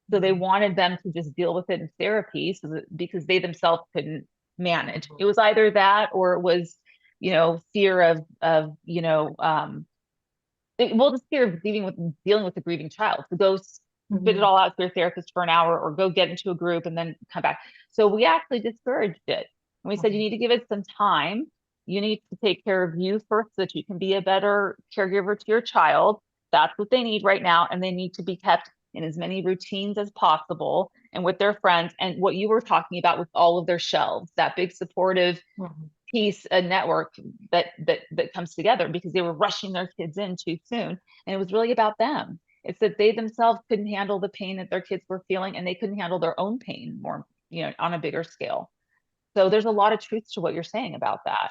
[SPEAKER 3] So they wanted them to just deal with it in therapy, because they themselves couldn't manage. It was either that, or it was, fear of fear of dealing with the grieving child. So go spit it all out to your therapist for an hour, or go get into a group and then come back. So we actually discouraged it. And we said, you need to give it some time. You need to take care of you first so that you can be a better caregiver to your child. That's what they need right now. And they need to be kept in as many routines as possible and with their friends. And what you were talking about with all of their shelves, that big supportive piece, a network that comes together, because they were rushing their kids in too soon. And it was really about them. It's that they themselves couldn't handle the pain that their kids were feeling, and they couldn't handle their own pain more, on a bigger scale. So there's a lot of truth to what you're saying about that.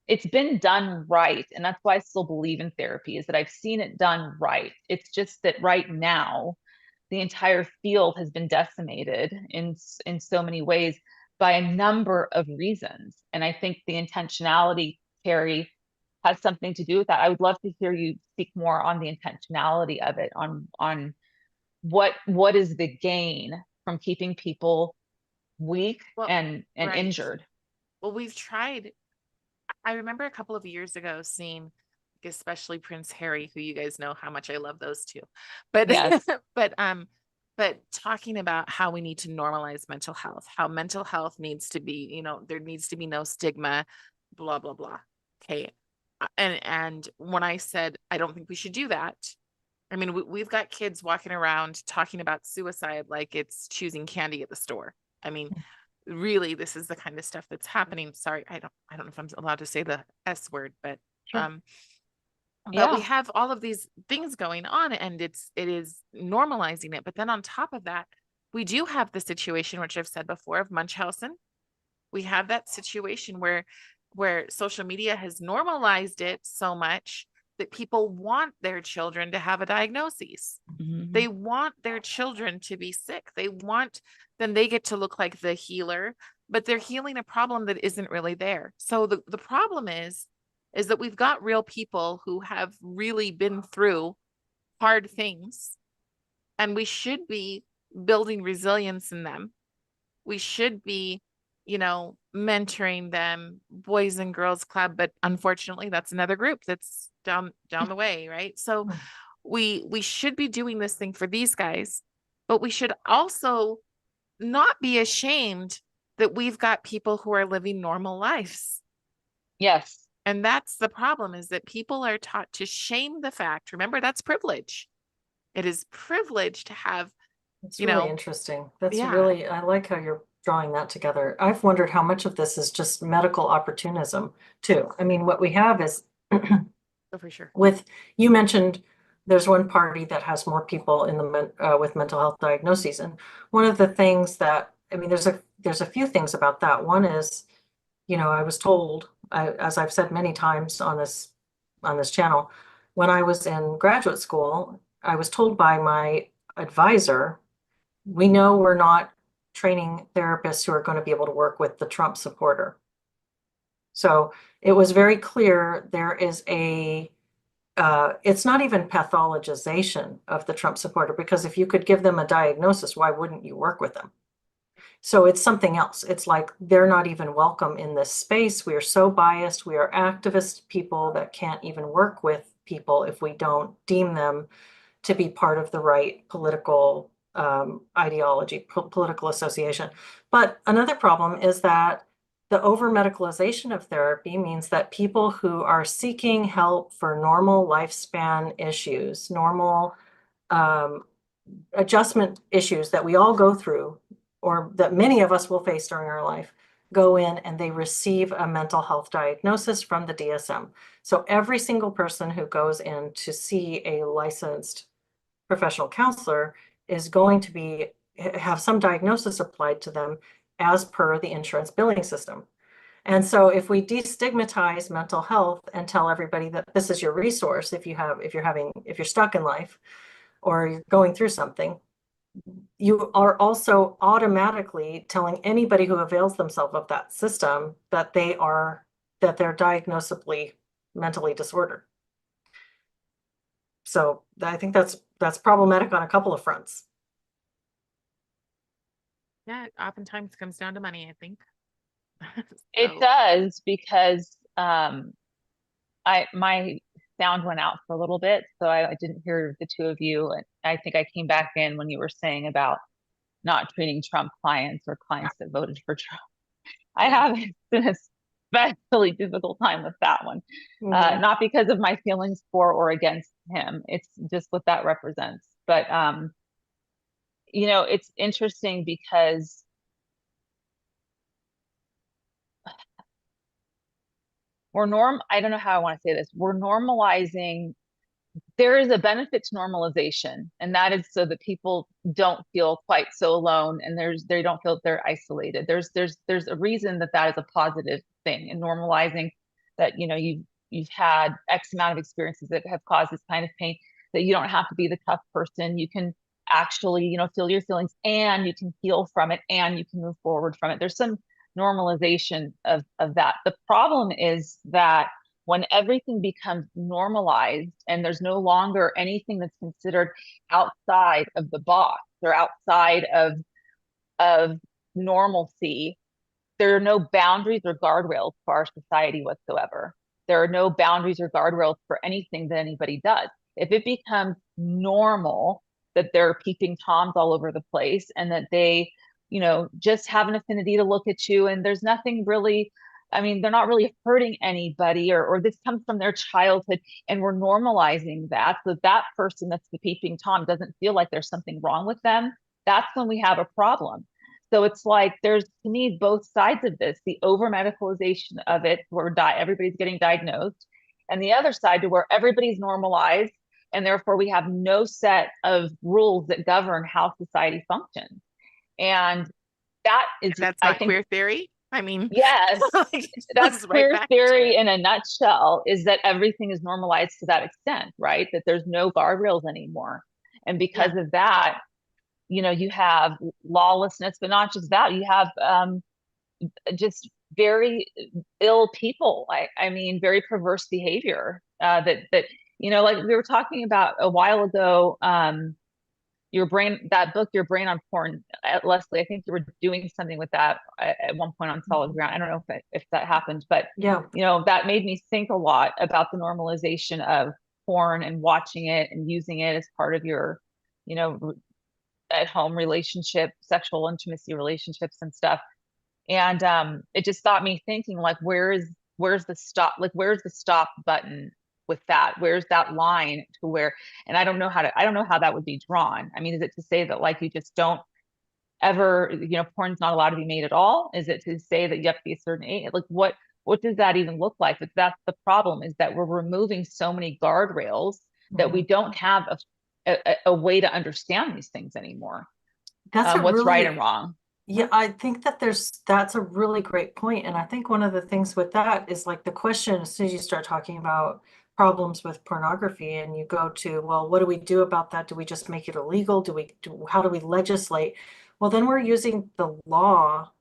[SPEAKER 3] It's been done right. And that's why I still believe in therapy, is that I've seen it done right. It's just that right now, the entire field has been decimated in so many ways by a number of reasons. And I think the intentionality, Cari, has something to do with that. I would love to hear you speak more on the intentionality of it, on what is the gain from keeping people weak
[SPEAKER 1] Well,
[SPEAKER 3] and
[SPEAKER 1] right.
[SPEAKER 3] injured.
[SPEAKER 1] Well, we've tried. I remember a couple of years ago seeing, like, especially Prince Harry, who you guys know how much I love those two, but
[SPEAKER 3] Yes.
[SPEAKER 1] but but talking about how we need to normalize mental health, how mental health needs to be, there needs to be no stigma, blah blah blah. Okay, and when I said I don't think we should do that, I mean we've got kids walking around talking about suicide like it's choosing candy at the store. I mean, really, this is the kind of stuff that's happening. Sorry, I don't know if I'm allowed to say the S word,
[SPEAKER 3] Sure.
[SPEAKER 1] but we
[SPEAKER 3] Yeah.
[SPEAKER 1] have all of these things going on, and it is normalizing it. But then on top of that, we do have the situation, which I've said before, of Munchausen. We have that situation where social media has normalized it so much that people want their children to have a diagnosis.
[SPEAKER 3] Mhm.
[SPEAKER 1] They want their children to be sick. Then they get to look like the healer, but they're healing a problem that isn't really there. So the problem is that we've got real people who have really been through hard things, and we should be building resilience in them. We should be, mentoring them, boys and girls club, but unfortunately that's another group that's down the way, right? So we should be doing this thing for these guys, but we should also not be ashamed that we've got people who are living normal lives.
[SPEAKER 3] Yes.
[SPEAKER 1] And that's the problem, is that people are taught to shame the fact. Remember, that's privilege. It is privilege to have,
[SPEAKER 2] It's
[SPEAKER 1] you
[SPEAKER 2] really
[SPEAKER 1] know,
[SPEAKER 2] interesting. That's
[SPEAKER 1] yeah,
[SPEAKER 2] really, I like how you're drawing that together. I've wondered how much of this is just medical opportunism too. I mean, what we have is
[SPEAKER 1] for sure.
[SPEAKER 2] with, you mentioned there's one party that has more people in the with mental health diagnoses. And one of the things that, I mean, there's a few things about that. One is, I was told, as I've said many times on this channel, when I was in graduate school, I was told by my advisor, we know we're not training therapists who are going to be able to work with the Trump supporter. So it was very clear there is it's not even pathologization of the Trump supporter, because if you could give them a diagnosis, why wouldn't you work with them? So it's something else. It's like they're not even welcome in this space. We are so biased. We are activist people that can't even work with people if we don't deem them to be part of the right political ideology, political association. But another problem is that the over medicalization of therapy means that people who are seeking help for normal lifespan issues, normal um, adjustment issues that we all go through, or that many of us will face during our life, go in and they receive a mental health diagnosis from the DSM. So every single person who goes in to see a licensed professional counselor is going to have some diagnosis applied to them as per the insurance billing system. And so if we destigmatize mental health and tell everybody that this is your resource, if you're stuck in life or you're going through something, you are also automatically telling anybody who avails themselves of that system that they're diagnosably mentally disordered. So I think that's problematic on a couple of fronts.
[SPEAKER 1] Yeah, it oftentimes comes down to money, I think.
[SPEAKER 3] It
[SPEAKER 1] So,
[SPEAKER 3] does, because my sound went out for a little bit, so I didn't hear the two of you. And I think I came back in when you were saying about not treating Trump clients or clients that voted for Trump. I
[SPEAKER 1] yeah.
[SPEAKER 3] have been a especially difficult time with that one.
[SPEAKER 2] Mhm.
[SPEAKER 3] Not because of my feelings for or against him. It's just what that represents. But it's interesting because I don't know how I want to say this. We're normalizing. There is a benefit to normalization, and that is so that people don't feel quite so alone, and they don't feel that they're isolated. There's a reason that that is a positive thing in normalizing that. You've had X amount of experiences that have caused this kind of pain, that you don't have to be the tough person. You can actually feel your feelings, and you can heal from it, and you can move forward from it. There's some normalization of that. The problem is that when everything becomes normalized and there's no longer anything that's considered outside of the box or outside of normalcy, there are no boundaries or guardrails for our society whatsoever. There are no boundaries or guardrails for anything that anybody does. If it becomes normal that there are peeping toms all over the place, and that they, just have an affinity to look at you, and there's nothing really, I mean, they're not really hurting anybody, or this comes from their childhood, and we're normalizing that, so that person that's the peeping tom doesn't feel like there's something wrong with them, that's when we have a problem. So it's like there's, to me, both sides of this: the over medicalization of it, where everybody's getting diagnosed, and the other side to where everybody's normalized, and therefore we have no set of rules that govern how society functions. And that is,
[SPEAKER 1] That's
[SPEAKER 3] I
[SPEAKER 1] not
[SPEAKER 3] think,
[SPEAKER 1] queer theory. I mean,
[SPEAKER 3] yes,
[SPEAKER 1] like, it
[SPEAKER 3] that's
[SPEAKER 1] goes right
[SPEAKER 3] queer
[SPEAKER 1] back to
[SPEAKER 3] theory
[SPEAKER 1] it.
[SPEAKER 3] in a nutshell, is that everything is normalized to that extent, right? That there's no guardrails anymore. And because
[SPEAKER 1] Yeah.
[SPEAKER 3] of that, you have lawlessness, but not just that, you have just very ill people. I mean, very perverse behavior. That like we were talking about a while ago. Your brain, that book, Your Brain on Porn, Leslie. I think you were doing something with that at one point on Solid Ground. I don't know if that happened, but
[SPEAKER 2] Yeah.
[SPEAKER 3] that made me think a lot about the normalization of porn and watching it and using it as part of your, you know, at home relationship, sexual intimacy relationships and stuff. And it just got me thinking, like, where's the stop? Like, where's the stop button with that? Where's that line to where? And I don't know how that would be drawn. I mean, is it to say that like you just don't ever, porn's not allowed to be made at all? Is it to say that you have to be a certain age? Like, what does that even look like? But that's the problem, is that we're removing so many guardrails that we don't have a way to understand these things anymore.
[SPEAKER 2] That's a
[SPEAKER 3] What's right
[SPEAKER 2] really,
[SPEAKER 3] and wrong.
[SPEAKER 2] yeah, I think that that's a really great point. And I think one of the things with that is like the question, as soon as you start talking about problems with pornography and you go to, well, what do we do about that? Do we just make it illegal? How do we legislate? Well, then we're using the law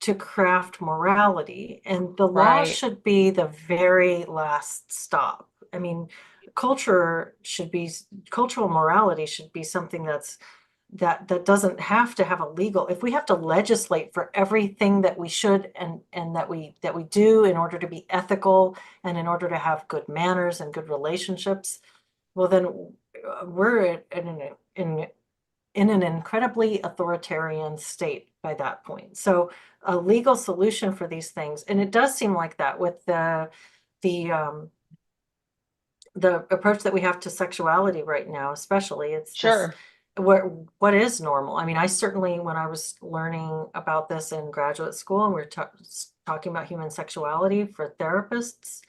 [SPEAKER 2] to craft morality, and the law
[SPEAKER 3] Right.
[SPEAKER 2] should be the very last stop. I mean, cultural morality should be something that doesn't have to have a legal, if we have to legislate for everything that we should and that we do in order to be ethical and in order to have good manners and good relationships, well then we're in an incredibly authoritarian state by that point. So a legal solution for these things, and it does seem like that with the approach that we have to sexuality right now, especially, it's this,
[SPEAKER 3] Sure.
[SPEAKER 2] what is normal? I mean, I certainly, when I was learning about this in graduate school and we are talking about human sexuality for therapists,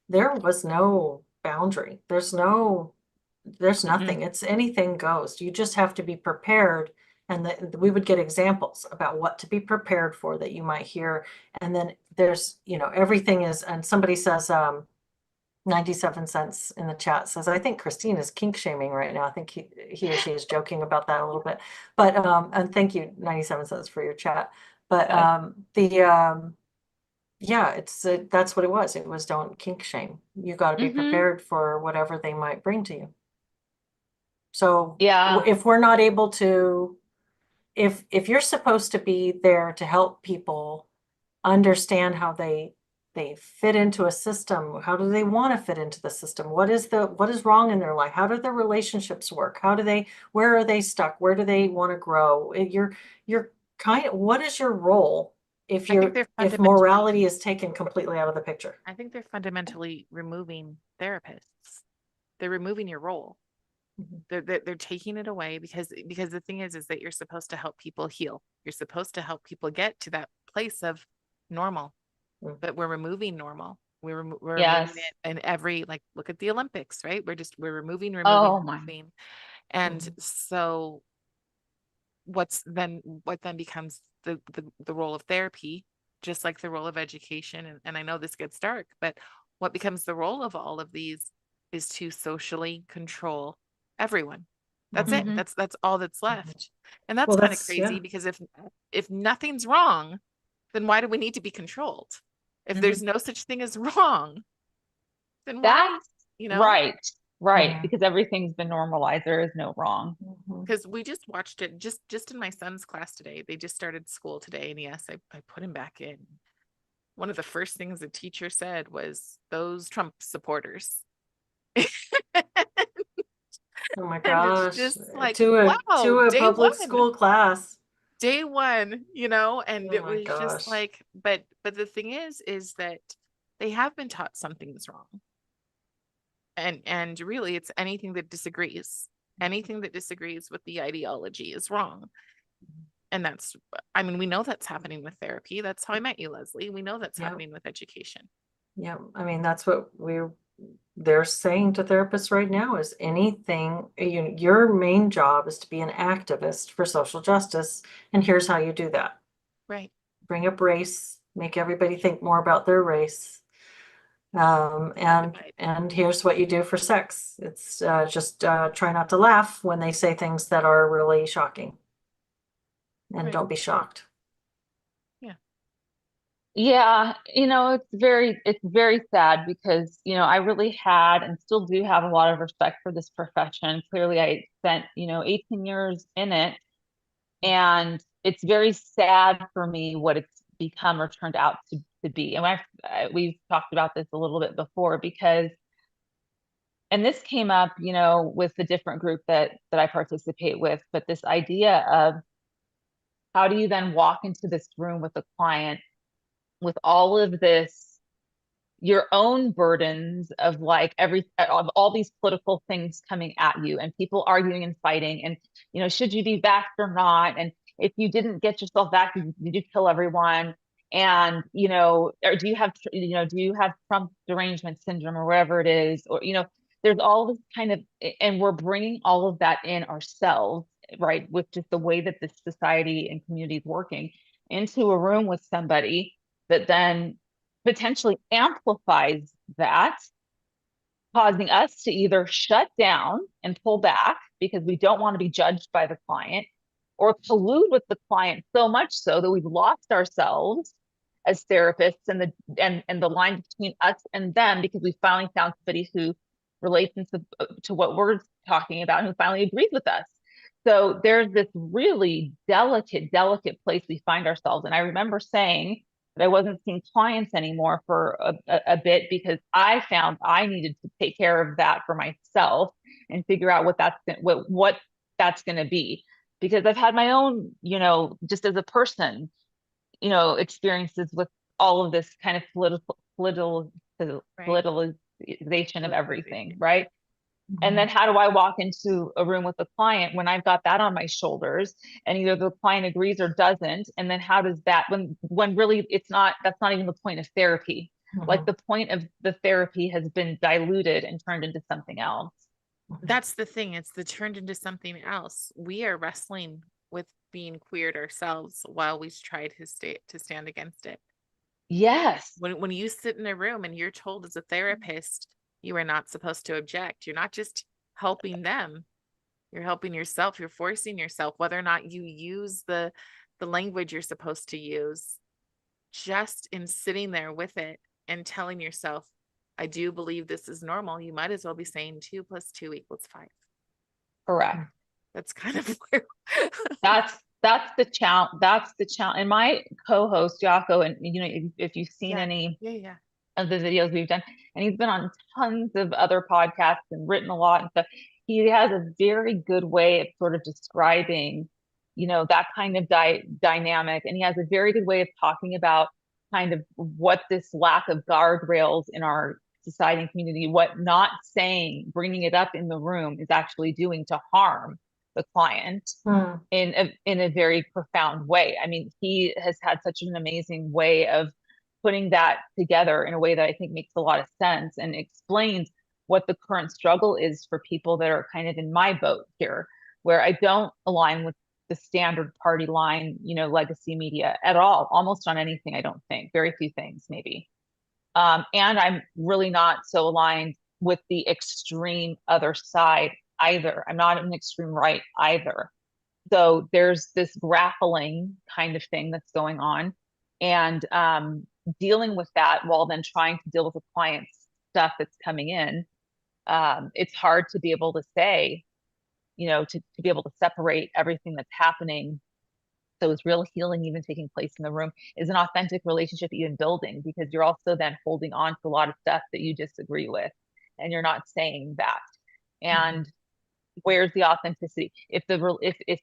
[SPEAKER 2] there was no boundary. There's nothing. It's anything goes. You just have to be prepared. And we would get examples about what to be prepared for that you might hear. And then there's, everything is, and somebody says, 97 cents in the chat says, I think Christine is kink shaming right now. I think he or she is joking about that a little bit. But and thank you, 97 cents, for your chat. But yeah, that's what it was. It was, don't kink shame. You got to be
[SPEAKER 3] Mm-hmm.
[SPEAKER 2] prepared for whatever they might bring to you. So
[SPEAKER 3] Yeah.
[SPEAKER 2] if we're not able to, if you're supposed to be there to help people understand how they fit into a system, how do they want to fit into the system? What is wrong in their life? How do their relationships work? Where are they stuck? Where do they want to grow? You're what is your role if
[SPEAKER 1] I think they're
[SPEAKER 2] if
[SPEAKER 1] fundamentally,
[SPEAKER 2] morality is taken completely out of the picture?
[SPEAKER 1] I think they're fundamentally removing therapists. They're removing your role.
[SPEAKER 2] Mhm.
[SPEAKER 1] They're taking it away because the thing is that you're supposed to help people heal. You're supposed to help people get to that place of normal,
[SPEAKER 2] Mm.
[SPEAKER 1] but we're removing normal. We're removing
[SPEAKER 3] Yes.
[SPEAKER 1] it in every, like, look at the Olympics, right? We're
[SPEAKER 3] Oh my.
[SPEAKER 1] removing. And
[SPEAKER 2] Mhm.
[SPEAKER 1] so what then becomes the role of therapy, just like the role of education. And I know this gets dark, but what becomes the role of all of these is to socially control everyone. That's it.
[SPEAKER 2] Mhm.
[SPEAKER 3] Mm-hmm.
[SPEAKER 1] That's all that's
[SPEAKER 2] Mhm.
[SPEAKER 1] left. And that's
[SPEAKER 2] Well,
[SPEAKER 1] kind of
[SPEAKER 2] that's, yeah.
[SPEAKER 1] crazy, because if nothing's wrong, then why do we need to be controlled? If
[SPEAKER 3] Mm-hmm.
[SPEAKER 1] there's no such thing as wrong, then why,
[SPEAKER 3] That's
[SPEAKER 1] you know?
[SPEAKER 3] right. Right.
[SPEAKER 2] Mhm.
[SPEAKER 3] Because everything's been normalized. There is no wrong.
[SPEAKER 2] Mhm.
[SPEAKER 1] Because we just watched it just in my son's class today. They just started school today, and yes, I put him back in. One of the first things the teacher said was, those Trump supporters.
[SPEAKER 2] Oh my
[SPEAKER 1] And it's
[SPEAKER 2] gosh,
[SPEAKER 1] just like,
[SPEAKER 2] to
[SPEAKER 1] wow,
[SPEAKER 2] a public school class.
[SPEAKER 1] day one, and
[SPEAKER 2] Oh
[SPEAKER 1] it
[SPEAKER 2] my
[SPEAKER 1] was just
[SPEAKER 2] gosh.
[SPEAKER 1] like, but the thing is that they have been taught something's wrong. And really, it's anything that disagrees with the ideology is wrong. And that's, I mean, we know that's happening with therapy. That's how I met you, Leslie. We know that's
[SPEAKER 2] Yeah,
[SPEAKER 1] happening with education.
[SPEAKER 2] yeah. I mean, that's what they're saying to therapists right now is anything, your main job is to be an activist for social justice. And here's how you do that.
[SPEAKER 1] Right.
[SPEAKER 2] Bring up race, make everybody think more about their race.
[SPEAKER 1] Divide.
[SPEAKER 2] And here's what you do for sex. It's just try not to laugh when they say things that are really shocking. And
[SPEAKER 1] Right.
[SPEAKER 2] don't be shocked.
[SPEAKER 1] Yeah.
[SPEAKER 3] Yeah, it's very sad because, I really had and still do have a lot of respect for this profession. Clearly, I spent, 18 years in it, and it's very sad for me what it's become or turned out to be. And we've talked about this a little bit before, because and this came up, with the different group that I participate with, but this idea of how do you then walk into this room with a client with all of this, your own burdens of like of all these political things coming at you and people arguing and fighting and, should you be vaxxed or not? And if you didn't get yourself vaccinated, did you kill everyone? And, or do you have Trump derangement syndrome or whatever it is? Or, there's all this kind of, and we're bringing all of that in ourselves, right? With just the way that this society and community is working into a room with somebody that then potentially amplifies that, causing us to either shut down and pull back because we don't want to be judged by the client, or collude with the client so much so that we've lost ourselves as therapists and the line between us and them, because we finally found somebody who relates to what we're talking about and who finally agrees with us. So there's this really delicate place we find ourselves. And I remember saying that I wasn't seeing clients anymore for a bit because I found I needed to take care of that for myself and figure out what that's going to be. Because I've had my own, just as a person, experiences with all of this kind of
[SPEAKER 1] Right.
[SPEAKER 3] politicalization of everything, right? And then how do I walk into a room with a client when I've got that on my shoulders and either the client agrees or doesn't? And then how does that, when really that's not even the point of therapy. Like the point of the therapy has been diluted and turned into something else.
[SPEAKER 1] That's the thing. It's the turned into something else. We are wrestling with being queered ourselves while we try to stand against it.
[SPEAKER 3] Yes.
[SPEAKER 1] When you sit in a room and you're told as a therapist, you are not supposed to object. You're not just helping them, you're helping yourself. You're forcing yourself, whether or not you use the language you're supposed to use, just in sitting there with it and telling yourself, I do believe this is normal. You might as well be saying 2 + 2 = 5.
[SPEAKER 3] Correct.
[SPEAKER 1] That's kind of where
[SPEAKER 3] That's the challenge. That's the challenge. And my co-host Jaco, and if you've seen
[SPEAKER 1] yeah,
[SPEAKER 3] any
[SPEAKER 1] yeah.
[SPEAKER 3] of the videos we've done, and he's been on tons of other podcasts and written a lot and stuff. He has a very good way of sort of describing, that kind of dynamic, and he has a very good way of talking about kind of what this lack of guardrails in our society and community, what not saying, bringing it up in the room is actually doing to harm the client in a very profound way. I mean, he has had such an amazing way of putting that together in a way that I think makes a lot of sense and explains what the current struggle is for people that are kind of in my boat here, where I don't align with the standard party line, legacy media at all, almost on anything, I don't think. Very few things, maybe. And I'm really not so aligned with the extreme other side either. I'm not an extreme right either. So there's this grappling kind of thing that's going on. And dealing with that while then trying to deal with the client's stuff that's coming in, it's hard to be able to say, to be able to separate everything that's happening. So is real healing even taking place in the room? Is an authentic relationship even building? Because you're also then holding on to a lot of stuff that you disagree with, and you're not saying that. And where's the authenticity? If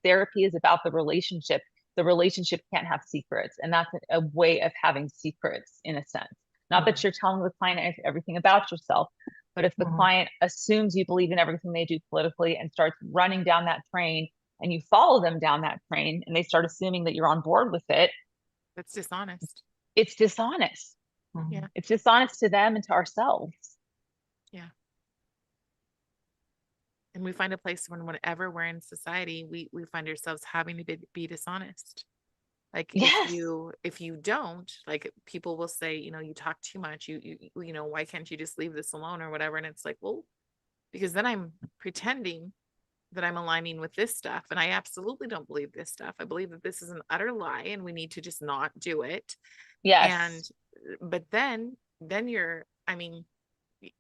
[SPEAKER 3] therapy is about the relationship can't have secrets, and that's a way of having secrets in a sense. Not that you're telling the client everything about yourself, but if the client assumes you believe in everything they do politically and starts running down that train, and you follow them down that train, and they start assuming that you're on board with it,
[SPEAKER 1] That's dishonest.
[SPEAKER 3] it's dishonest.
[SPEAKER 1] Yeah.
[SPEAKER 3] It's dishonest to them and to ourselves.
[SPEAKER 1] Yeah. And we find a place whenever we're in society, we find ourselves having to be dishonest. Like
[SPEAKER 3] Yes.
[SPEAKER 1] if you don't, like people will say, you talk too much, why can't you just leave this alone or whatever? And it's like, well, because then I'm pretending that I'm aligning with this stuff. And I absolutely don't believe this stuff. I believe that this is an utter lie and we need to just not do it. And,
[SPEAKER 3] Yes.
[SPEAKER 1] but then I mean,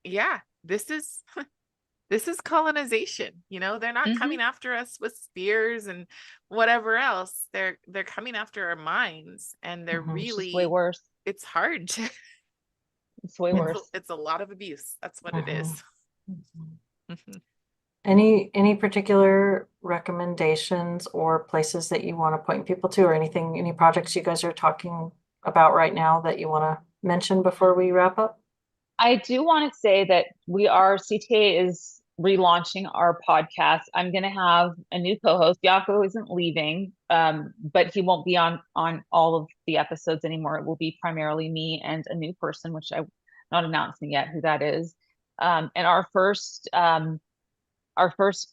[SPEAKER 1] yeah, this is colonization. They're not
[SPEAKER 3] Mm-hmm.
[SPEAKER 1] coming after us with spears and whatever else. They're coming after our minds, and they're
[SPEAKER 3] It's just way
[SPEAKER 1] really,
[SPEAKER 3] worse.
[SPEAKER 1] it's hard to
[SPEAKER 3] It's way worse.
[SPEAKER 1] it's a lot of abuse. That's what it is.
[SPEAKER 2] Any particular recommendations or places that you want to point people to, or anything, any projects you guys are talking about right now that you want to mention before we wrap up?
[SPEAKER 3] I do want to say that CTA is relaunching our podcast. I'm going to have a new co-host. Yako isn't leaving, but he won't be on all of the episodes anymore. It will be primarily me and a new person, which I'm not announcing yet who that is. And our first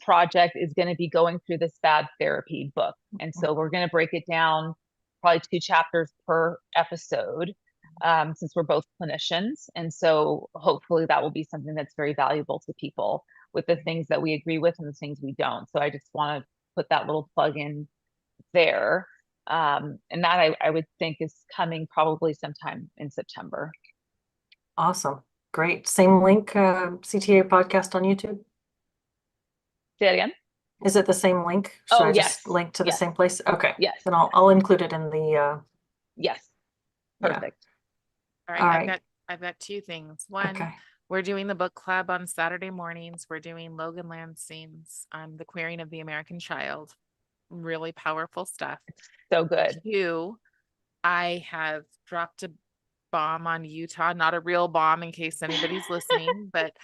[SPEAKER 3] project is going to be going through this bad therapy book. And so we're going to break it down probably 2 chapters per episode, since we're both clinicians. And so hopefully that will be something that's very valuable to people, with the things that we agree with and the things we don't. So I just want to put that little plug in there. And that I would think is coming probably sometime in September.
[SPEAKER 2] Awesome. Great. Same link, CTA podcast on YouTube?
[SPEAKER 3] Say that again?
[SPEAKER 2] Is it the same link? Should I
[SPEAKER 3] yes.
[SPEAKER 2] just link to the
[SPEAKER 3] Yes.
[SPEAKER 2] same place? Okay.
[SPEAKER 3] Yes.
[SPEAKER 2] Then I'll include it in the
[SPEAKER 3] Yes.
[SPEAKER 2] yeah.
[SPEAKER 3] Perfect.
[SPEAKER 1] All right,
[SPEAKER 2] All right.
[SPEAKER 1] I've got 2 things. One,
[SPEAKER 2] Okay.
[SPEAKER 1] we're doing the book club on Saturday mornings. We're doing Logan Lansing's The Queering of the American Child. Really powerful stuff.
[SPEAKER 3] So good.
[SPEAKER 1] 2, I have dropped a bomb on Utah, not a real bomb in case anybody's listening, but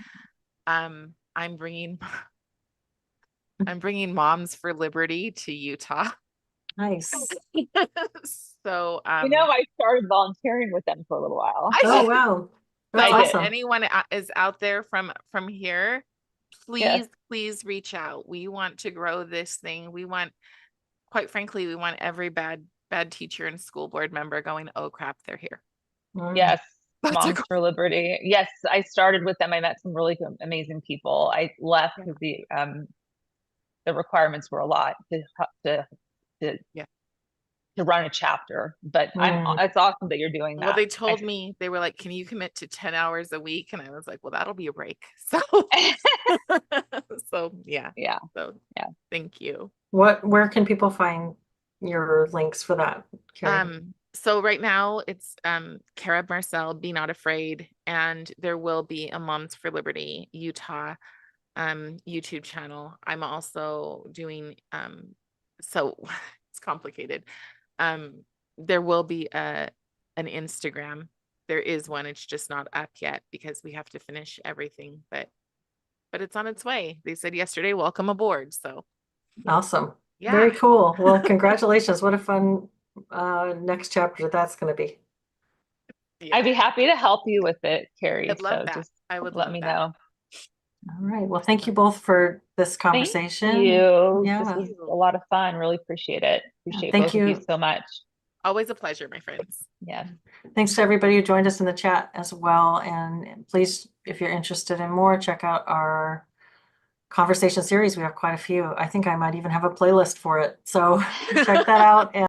[SPEAKER 1] I'm bringing Moms for Liberty to Utah.
[SPEAKER 2] Nice.
[SPEAKER 1] So
[SPEAKER 3] I started volunteering with them for a little while.
[SPEAKER 2] Oh, wow. That's
[SPEAKER 3] I did.
[SPEAKER 2] awesome.
[SPEAKER 1] Anyone is out there from here,
[SPEAKER 3] Yes.
[SPEAKER 1] please reach out. We want to grow this thing. Quite frankly, we want every bad teacher and school board member going, oh crap, they're here.
[SPEAKER 3] Yes.
[SPEAKER 1] That's a
[SPEAKER 3] Moms for Liberty. Yes, I started with them. I met some really amazing people. I left
[SPEAKER 1] Yeah.
[SPEAKER 3] because the requirements were a lot to
[SPEAKER 1] Yeah.
[SPEAKER 3] to run a chapter. But it's awesome that you're doing that.
[SPEAKER 1] Well, they told me, they were like, can you commit to 10 hours a week? And I was like, well, that'll be a break. So so yeah.
[SPEAKER 3] Yeah.
[SPEAKER 1] So yeah, thank you.
[SPEAKER 2] Where can people find your links for that, Cari?
[SPEAKER 1] So right now it's Carob Marcelle, Be Not Afraid, and there will be a Moms for Liberty Utah YouTube channel. I'm also doing so it's complicated. There will be an Instagram. There is one, it's just not up yet because we have to finish everything, but it's on its way. They said yesterday, welcome aboard. So
[SPEAKER 2] Awesome.
[SPEAKER 1] yeah.
[SPEAKER 2] Very cool. Well, congratulations. What a fun next chapter that's going to be.
[SPEAKER 1] Yeah.
[SPEAKER 3] I'd be happy to help you with it, Cari.
[SPEAKER 1] I'd love
[SPEAKER 3] So
[SPEAKER 1] that.
[SPEAKER 3] just
[SPEAKER 1] I would
[SPEAKER 3] let
[SPEAKER 1] love
[SPEAKER 3] me
[SPEAKER 1] that.
[SPEAKER 3] know.
[SPEAKER 2] All right. Well, thank you both for this conversation.
[SPEAKER 3] Thank you.
[SPEAKER 2] Yeah.
[SPEAKER 3] This was a lot of fun. Really appreciate it. Appreciate
[SPEAKER 2] Thank
[SPEAKER 3] both of you
[SPEAKER 2] you.
[SPEAKER 3] so much.
[SPEAKER 1] Always a pleasure, my friends.
[SPEAKER 3] Yeah.
[SPEAKER 2] Thanks to everybody who joined us in the chat as well. And please, if you're interested in more, check out our conversation series. We have quite a few. I think I might even have a playlist for it. So check that out. And